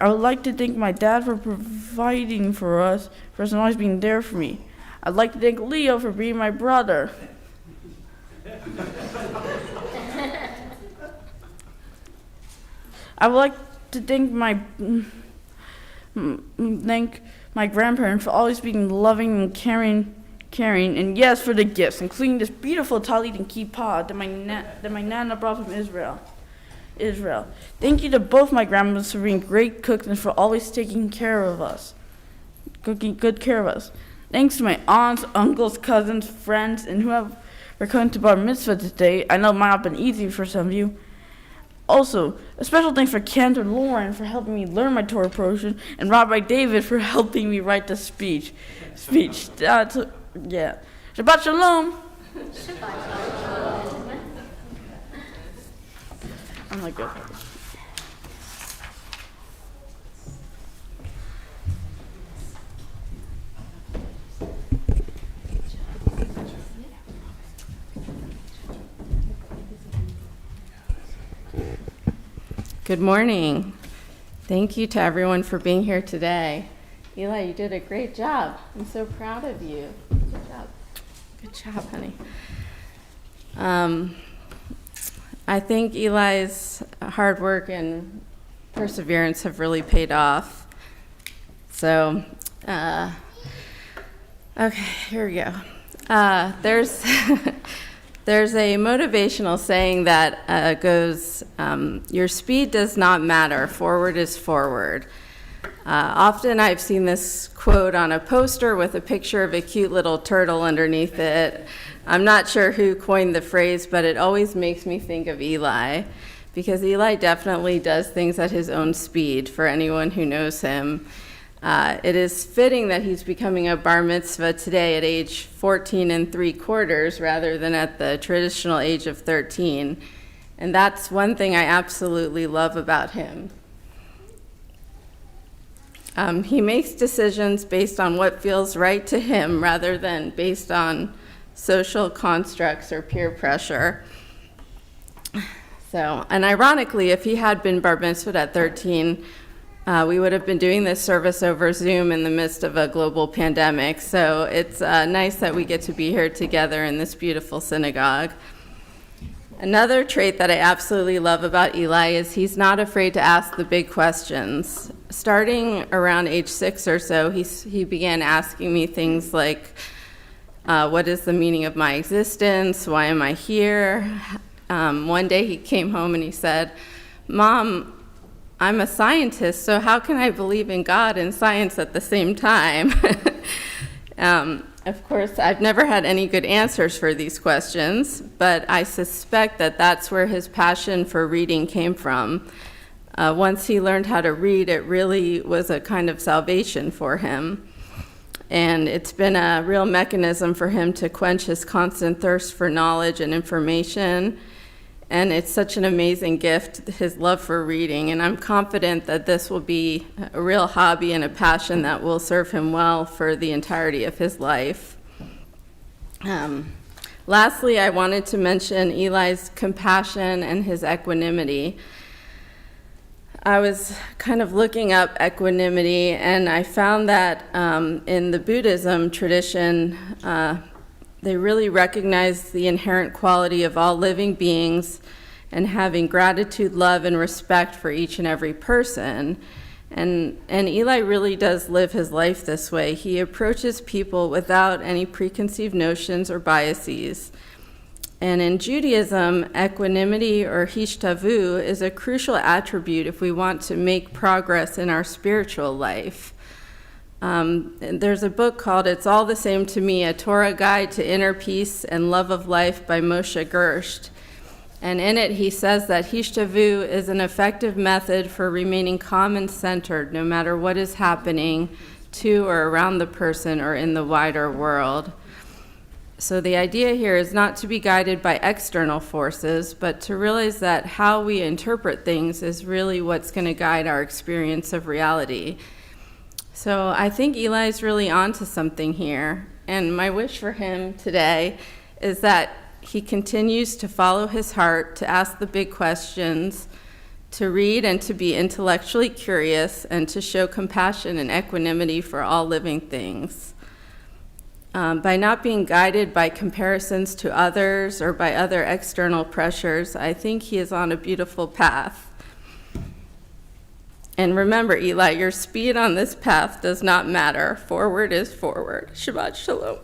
I would like to thank my dad for providing for us and always being there for me. I'd like to thank Leo for being my brother. I would like to thank my grandparents for always being loving and caring, and yes, for the gifts, including this beautiful talit and kippah that my nana brought from Israel. Thank you to both my grandmothers for being great cooks and for always taking care of us. Good care of us. Thanks to my aunts, uncles, cousins, friends, and whoever coming to bar mitzvah today. I know it might not have been easy for some of you. Also, a special thanks for Cantor Lauren for helping me learn my Torah portion, and Rabbi David for helping me write the speech. Shabbat shalom. I'm like good. Good morning. Thank you to everyone for being here today. Eli, you did a great job. I'm so proud of you. Good job, honey. I think Eli's hard work and perseverance have really paid off. So, okay, here we go. There's a motivational saying that goes, your speed does not matter, forward is forward. Often I've seen this quote on a poster with a picture of a cute little turtle underneath it. I'm not sure who coined the phrase, but it always makes me think of Eli, because Eli definitely does things at his own speed for anyone who knows him. It is fitting that he's becoming a bar mitzvah today at age 14 3/4 rather than at the traditional age of 13. And that's one thing I absolutely love about him. He makes decisions based on what feels right to him rather than based on social constructs or peer pressure. So, and ironically, if he had been bar mitzvahed at 13, we would have been doing this service over Zoom in the midst of a global pandemic. So it's nice that we get to be here together in this beautiful synagogue. Another trait that I absolutely love about Eli is he's not afraid to ask the big questions. Starting around age 6 or so, he began asking me things like, what is the meaning of my existence? Why am I here? One day he came home and he said, Mom, I'm a scientist, so how can I believe in God and science at the same time? Of course, I've never had any good answers for these questions, but I suspect that that's where his passion for reading came from. Once he learned how to read, it really was a kind of salvation for him. And it's been a real mechanism for him to quench his constant thirst for knowledge and information. And it's such an amazing gift, his love for reading. And I'm confident that this will be a real hobby and a passion that will serve him well for the entirety of his life. Lastly, I wanted to mention Eli's compassion and his equanimity. I was kind of looking up equanimity, and I found that in the Buddhism tradition, they really recognize the inherent quality of all living beings and having gratitude, love, and respect for each and every person. And Eli really does live his life this way. He approaches people without any preconceived notions or biases. And in Judaism, equanimity, or hishtavu, is a crucial attribute if we want to make progress in our spiritual life. And there's a book called It's All the Same to Me, A Torah Guide to Inner Peace and Love of Life by Moshe Gersht. And in it, he says that hishtavu is an effective method for remaining calm and centered, no matter what is happening to or around the person or in the wider world. So the idea here is not to be guided by external forces, but to realize that how we interpret things is really what's going to guide our experience of reality. So I think Eli's really onto something here. And my wish for him today is that he continues to follow his heart, to ask the big questions, to read and to be intellectually curious, and to show compassion and equanimity for all living things. By not being guided by comparisons to others or by other external pressures, I think he is on a beautiful path. And remember, Eli, your speed on this path does not matter. Forward is forward. Shabbat shalom.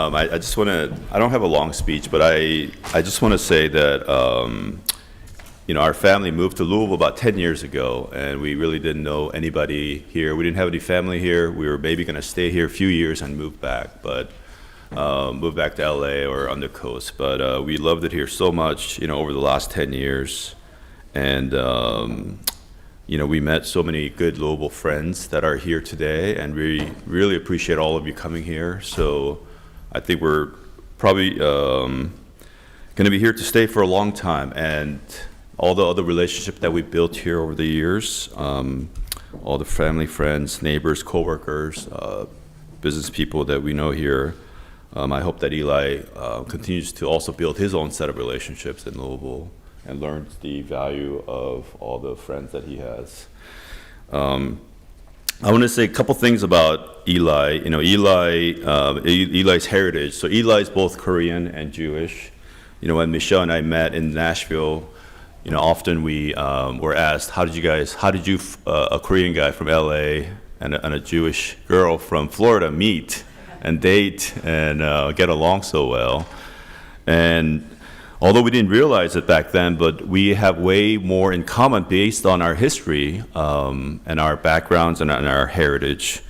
I just want to, I don't have a long speech, but I just want to say that, our family moved to Louisville about 10 years ago, and we really didn't know anybody here. We didn't have any family here. We were maybe going to stay here a few years and move back, but move back to LA or on the coast. But we loved it here so much, over the last 10 years. And, we met so many good Louisville friends that are here today, and we really appreciate all of you coming here. So I think we're probably going to be here to stay for a long time, and all the other relationships that we built here over the years, all the family, friends, neighbors, coworkers, business people that we know here, I hope that Eli continues to also build his own set of relationships in Louisville and learns the value of all the friends that he has. I want to say a couple things about Eli. Eli's heritage. So Eli's both Korean and Jewish. When Michelle and I met in Nashville, often we were asked, how did you, a Korean guy from LA and a Jewish girl from Florida meet and date and get along so well? And although we didn't realize it back then, but we have way more in common based on our history and our backgrounds and our heritage.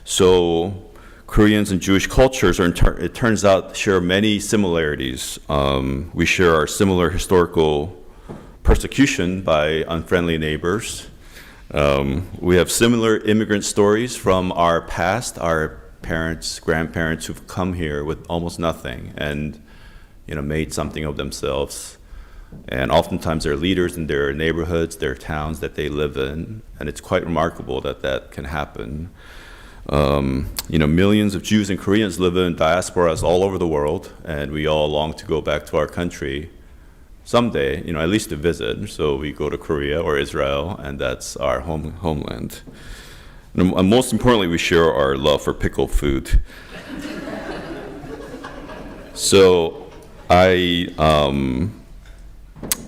So Koreans and Jewish cultures it turns out, share many similarities. We share our similar historical persecution by unfriendly neighbors. We have similar immigrant stories from our past, our parents, grandparents who've come here with almost nothing and made something of themselves. And oftentimes they're leaders in their neighborhoods, their towns that they live in. And it's quite remarkable that can happen. Millions of Jews and Koreans live in diasporas all over the world, and we all long to go back to our country someday, at least to visit. So we go to Korea or Israel, and that's our homeland. And most importantly, we share our love for pickled food. So I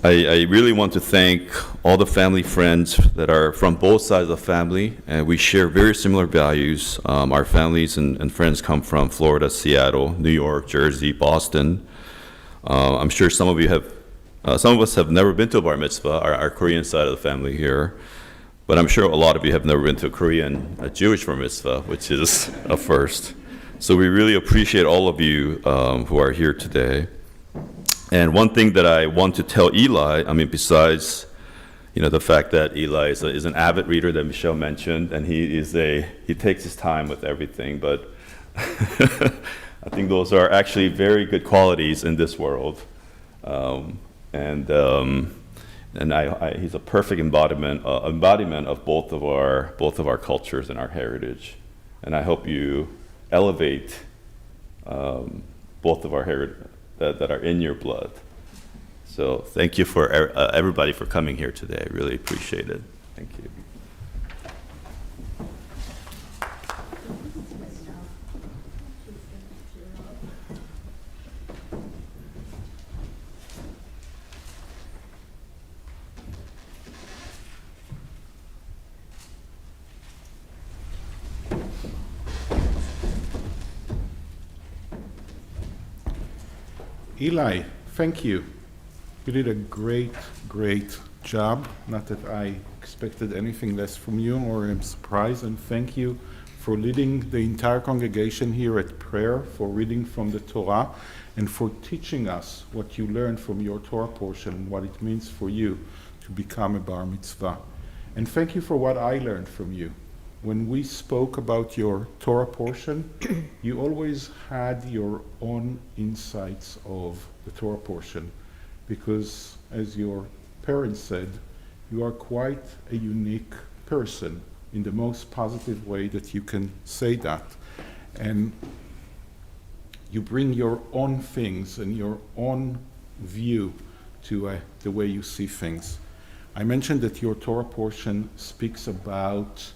really want to thank all the family friends that are from both sides of the family, and we share very similar values. Our families and friends come from Florida, Seattle, New York, Jersey, Boston. I'm sure some of us have never been to a bar mitzvah, our Korean side of the family here. But I'm sure a lot of you have never been to a Jewish bar mitzvah, which is a first. So we really appreciate all of you who are here today. And one thing that I want to tell Eli, besides the fact that Eli is an avid reader that Michelle mentioned, and he takes his time with everything, but I think those are actually very good qualities in this world. And he's a perfect embodiment of both of our cultures and our heritage. And I hope you elevate both of our heritage that are in your blood. So thank you for everybody for coming here today. I really appreciate it. Thank you. Eli, thank you. You did a great, great job. Not that I expected anything less from you or am surprised, and thank you for leading the entire congregation here at prayer, for reading from the Torah, and for teaching us what you learned from your Torah portion and what it means for you to become a bar mitzvah. And thank you for what I learned from you. When we spoke about your Torah portion, you always had your own insights of the Torah portion, because, as your parents said, you are quite a unique person in the most positive way that you can say that. And you bring your own things and your own view to the way you see things. I mentioned that your Torah portion speaks about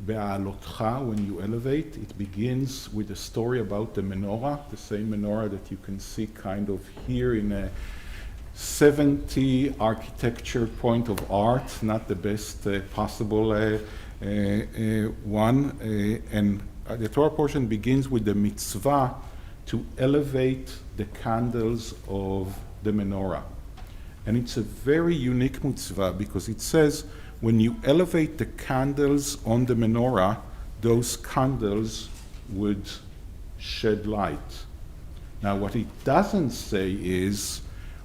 Be'alotcha, when you elevate. It begins with a story about the menorah, the same menorah that you can see kind of here in a 70 architecture point of art, not the best possible one. And the Torah portion begins with the mitzvah to elevate the candles of the menorah. And it's a very unique mitzvah because it says, when you elevate the candles on the menorah, those candles would shed light. Now, what it doesn't say is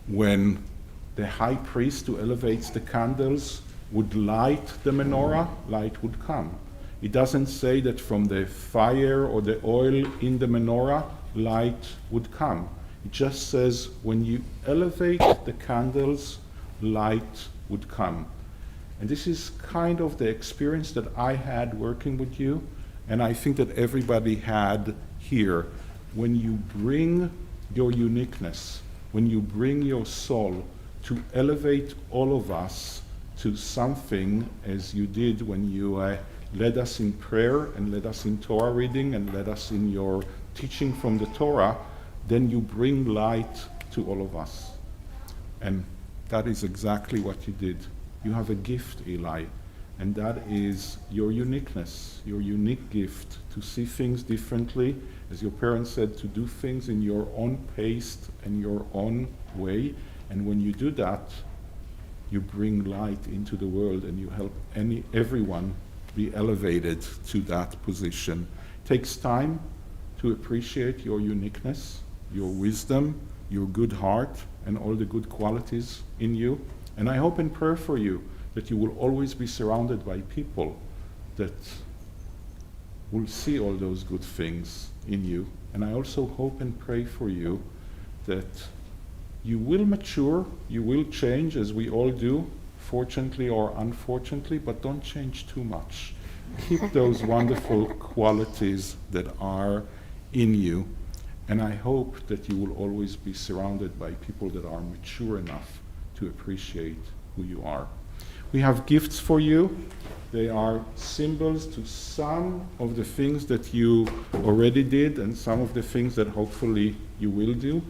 when the high priest who elevates the candles would light the menorah, light would come. It doesn't say that from the fire or the oil in the menorah, light would come. It just says when you elevate the candles, light would come. And this is kind of the experience that I had working with you, and I think that everybody had here. When you bring your uniqueness, when you bring your soul to elevate all of us to something, as you did when you led us in prayer and led us in Torah reading and led us in your teaching from the Torah, then you bring light to all of us. And that is exactly what you did. You have a gift, Eli, and that is your uniqueness, your unique gift to see things differently, as your parents said, to do things in your own pace and your own way. And when you do that, you bring light into the world and you help everyone be elevated to that position. It takes time to appreciate your uniqueness, your wisdom, your good heart, and all the good qualities in you. And I hope in prayer for you that you will always be surrounded by people that will see all those good things in you. And I also hope and pray for you that you will mature, you will change, as we all do, fortunately or unfortunately, but don't change too much. Keep those wonderful qualities that are in you. And I hope that you will always be surrounded by people that are mature enough to appreciate who you are. We have gifts for you. They are symbols to some of the things that you already did and some of the things that hopefully you will do.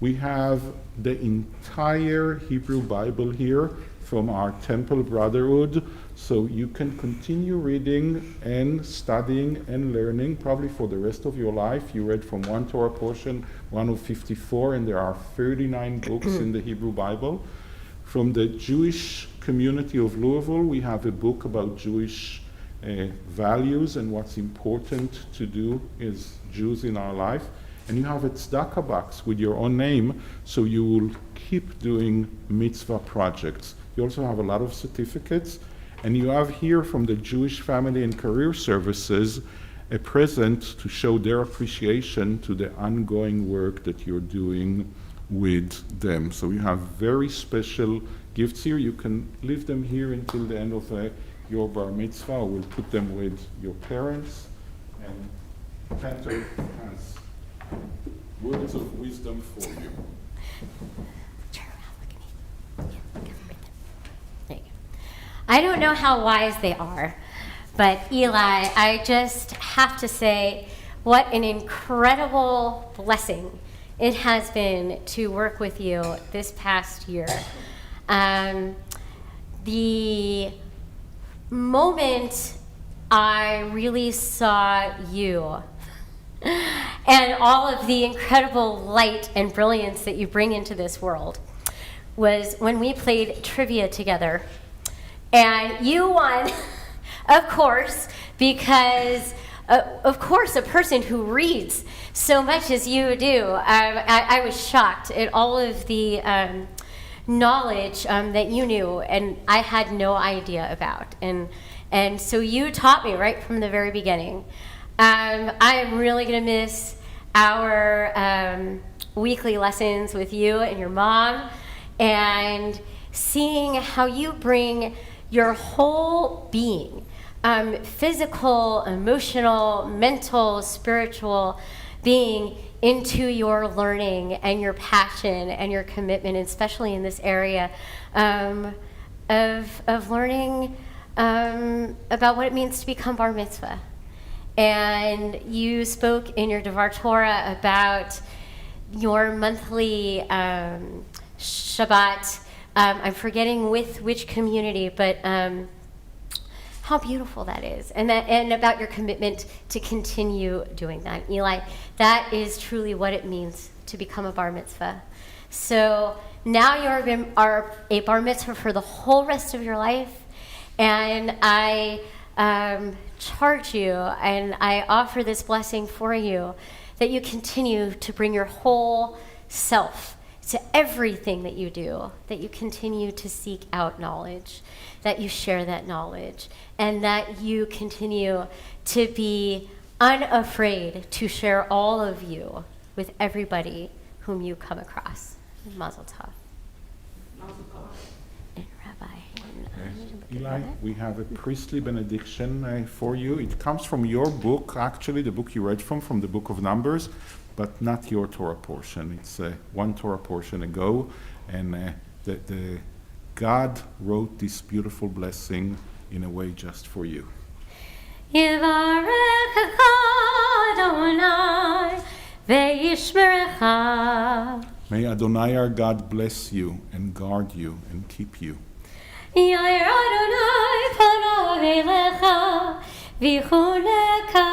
We have the entire Hebrew Bible here from our Temple Brotherhood, so you can continue reading and studying and learning probably for the rest of your life. You read from one Torah portion, one of 54, and there are 39 books in the Hebrew Bible. From the Jewish community of Louisville, we have a book about Jewish values and what's important to do as Jews in our life. And you have a tzedakah box with your own name, so you will keep doing mitzvah projects. You also have a lot of certificates, and you have here from the Jewish Family and Career Services a present to show their appreciation to the ongoing work that you're doing with them. So you have very special gifts here. You can leave them here until the end of your bar mitzvah. We'll put them with your parents. And Cantor has words of wisdom for you. I don't know how wise they are, but Eli, I just have to say what an incredible blessing it has been to work with you this past year. The moment I really saw you and all of the incredible light and brilliance that you bring into this world was when we played trivia together. And you won, of course, because, of course, a person who reads so much as you do, I was shocked at all of the knowledge that you knew and I had no idea about. And so you taught me right from the very beginning. I am really going to miss our weekly lessons with you and your mom, and seeing how you bring your whole being, physical, emotional, mental, spiritual being into your learning and your passion and your commitment, especially in this area of learning about what it means to become bar mitzvah. And you spoke in your Devar Torah about your monthly Shabbat. I'm forgetting with which community, but how beautiful that is, and about your commitment to continue doing that. Eli, that is truly what it means to become a bar mitzvah. So now you are a bar mitzvah for the whole rest of your life, and I charge you and I offer this blessing for you, that you continue to bring your whole self to everything that you do, that you continue to seek out knowledge, that you share that knowledge, and that you continue to be unafraid to share all of you with everybody whom you come across. Mazel tov. And Rabbi. Eli, we have a priestly benediction for you. It comes from your book, actually, the book you read from the book of Numbers, but not your Torah portion. It's one Torah portion ago, and the God wrote this beautiful blessing in a way just for you. Yivarechecha Adonai ve'yishmerecha. May Adonai our God bless you and guard you and keep you. Yair Adonai panav elecha v'chuneka.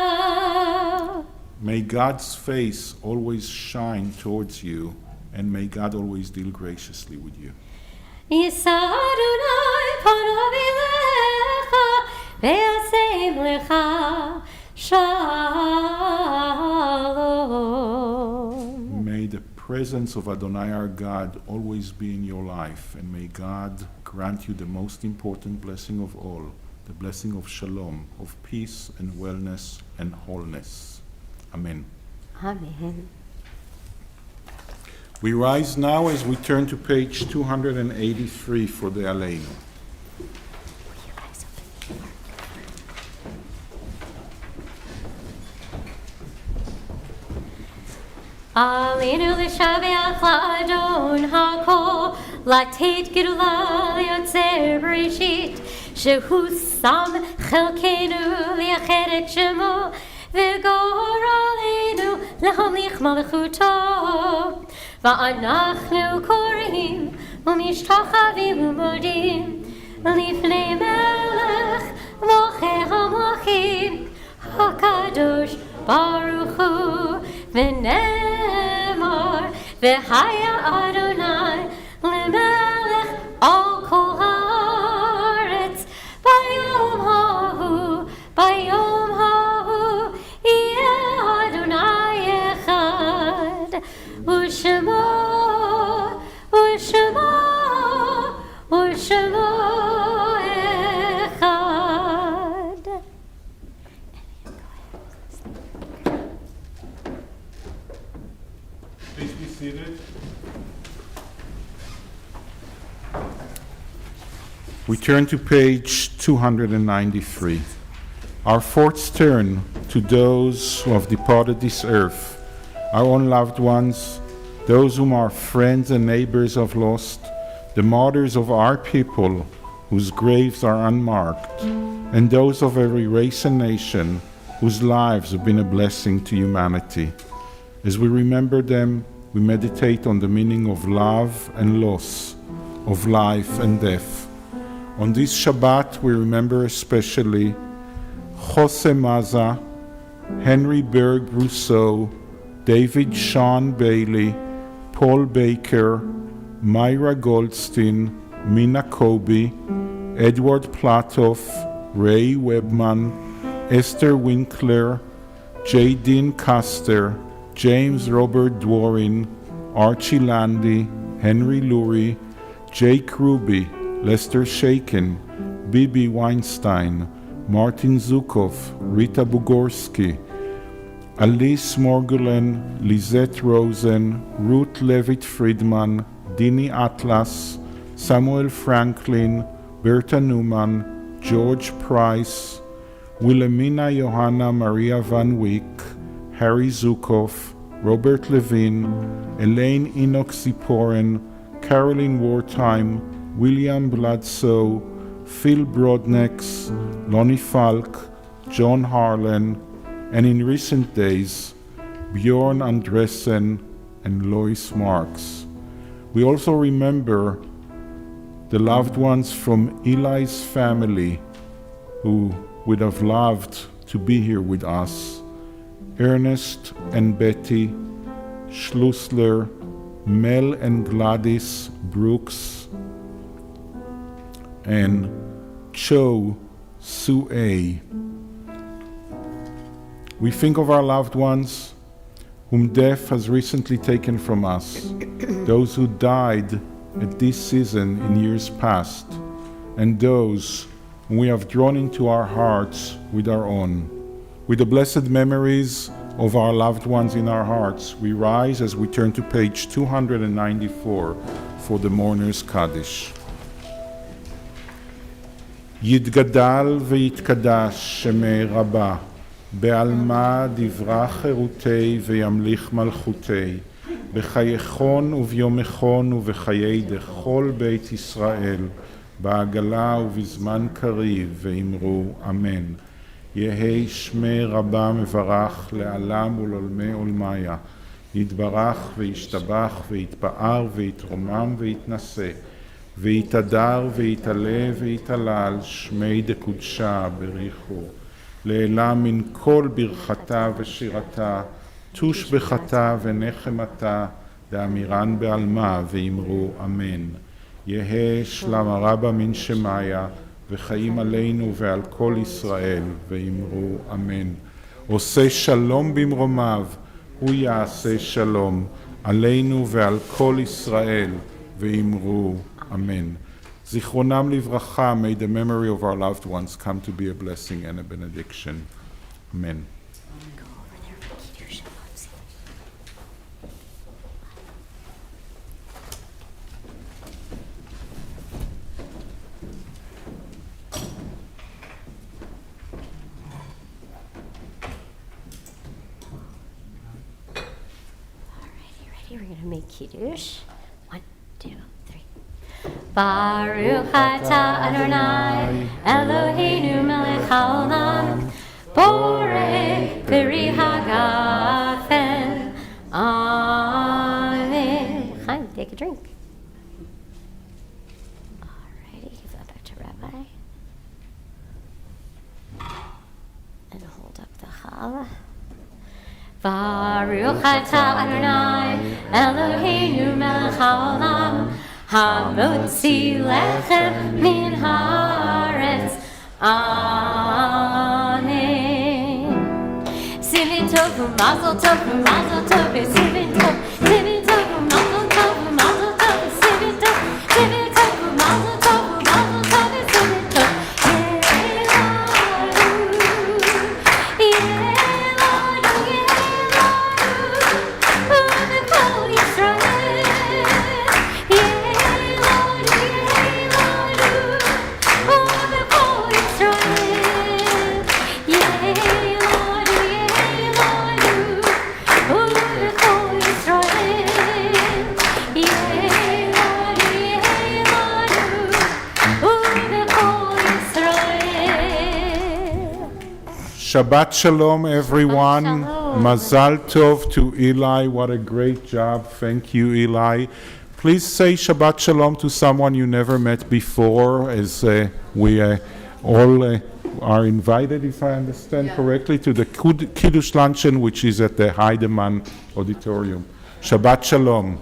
May God's face always shine towards you, and may God always deal graciously with you. Yisa Adonai panav elecha ve'asem lecha shalom. May the presence of Adonai our God always be in your life, and may God grant you the most important blessing of all, the blessing of shalom, of peace and wellness and wholeness. Amen. Amen. We rise now as we turn to page 283 for the Aleinu. Aleinu l'shabeach la'adon ha'kol, latet gedula li'yotzer bereshit, shehu sam chelkenu li'ached et shemo, v'gor aleinu lehamlich malachuto, va'anachnu korim u'mishtachavim u'modim, lifnei melech mochei hamlachim, hakadosh baruch hu, v'nemar v'haya Adonai lemelech al kol haaretz. Bayom hahu, yeh Adonai echad. U'shemo echad. Please be seated. We turn to page 293. Our thoughts turn to those who have departed this earth, our own loved ones, those whom our friends and neighbors have lost, the martyrs of our people whose graves are unmarked, and those of every race and nation whose lives have been a blessing to humanity. As we remember them, we meditate on the meaning of love and loss, of life and death. On this Shabbat, we remember especially Jose Maza, Henry Berg Rousseau, David Sean Bailey, Paul Baker, Myra Goldstein, Mina Kobe, Edward Platoff, Ray Webman, Esther Winkler, J. Dean Custer, James Robert Dworin, Archie Landy, Henry Louie, Jake Ruby, Lester Shaken, Bibi Weinstein, Martin Zukov, Rita Bugorsky, Alice Morgulen, Lisette Rosen, Ruth Levitt Friedman, Dini Atlas, Samuel Franklin, Berta Newman, George Price, Wilhelmina Johanna Maria Van Wyck, Harry Zukov, Robert Levine, Elaine Enoch Ziporen, Caroline Wartime, William Bledsoe, Phil Brodnecks, Lonnie Falk, John Harlan, and in recent days, Bjorn Andresen and Lois Marks. We also remember the loved ones from Eli's family who would have loved to be here with us. Ernest and Betty Schlussler, Mel and Gladys Brooks, and Cho Sue. We think of our loved ones whom death has recently taken from us, those who died at this season in years past, and those whom we have drawn into our hearts with our own. With the blessed memories of our loved ones in our hearts, we rise as we turn to page 294 for the Mourner's Kaddish. יתגדל ויתקדש שמי רבה, בעלמא דברה חירותי וימליך מלכותי, בחייכון וביומכון ובחיי דכל בית ישראל, בעגלה ובזמן קריב, ואמרו אמן. יהי שמי רבה מברך לעלם ולעולמי עולמיה, יתברך וישתבח ויתפאר ויתרומם ויתנשא, ויתהדר ויתעלה ויתהלל שמי דקודשה בריחו, לעילה מן כל ברכתה ושירתה, תוש בחתה ונחמתה, דאמירן בעלמה ואמרו אמן. יהא שלמה רבה מן שמיה, וחיים עלינו ועל כל ישראל, ואמרו אמן. עושה שלום במרומיו, הוא יעשה שלום, עלינו ועל כל ישראל, ואמרו אמן. זיכרונם לברכה, may the memory of our loved ones come to be a blessing and a benediction. Amen. We're going to make Kiddush. 1, 2, 3. Baruch atah Adonai Eloheinu melech haolam borei peri hagafen. Amen. Chaim, take a drink. Alrighty, give that back to Rabbi. And hold up the challah. Baruch atah Adonai Eloheinu melech haolam המוציא לחם מן הארץ. אמן. סיבין טוב ומזל טוב ומזל טוב וסיבין טוב, סיבין טוב ומזל טוב ומזל טוב וסיבין טוב, סיבין טוב ומזל טוב ומזל טוב וסיבין טוב. Shabbat Shalom, everyone. Shalom. Mazal Tov to Eli. What a great job. Thank you, Eli. Please say Shabbat Shalom to someone you never met before, as we all are invited, if I understand correctly, to the Kiddush luncheon, which is at the Heidemann Auditorium. Shabbat Shalom.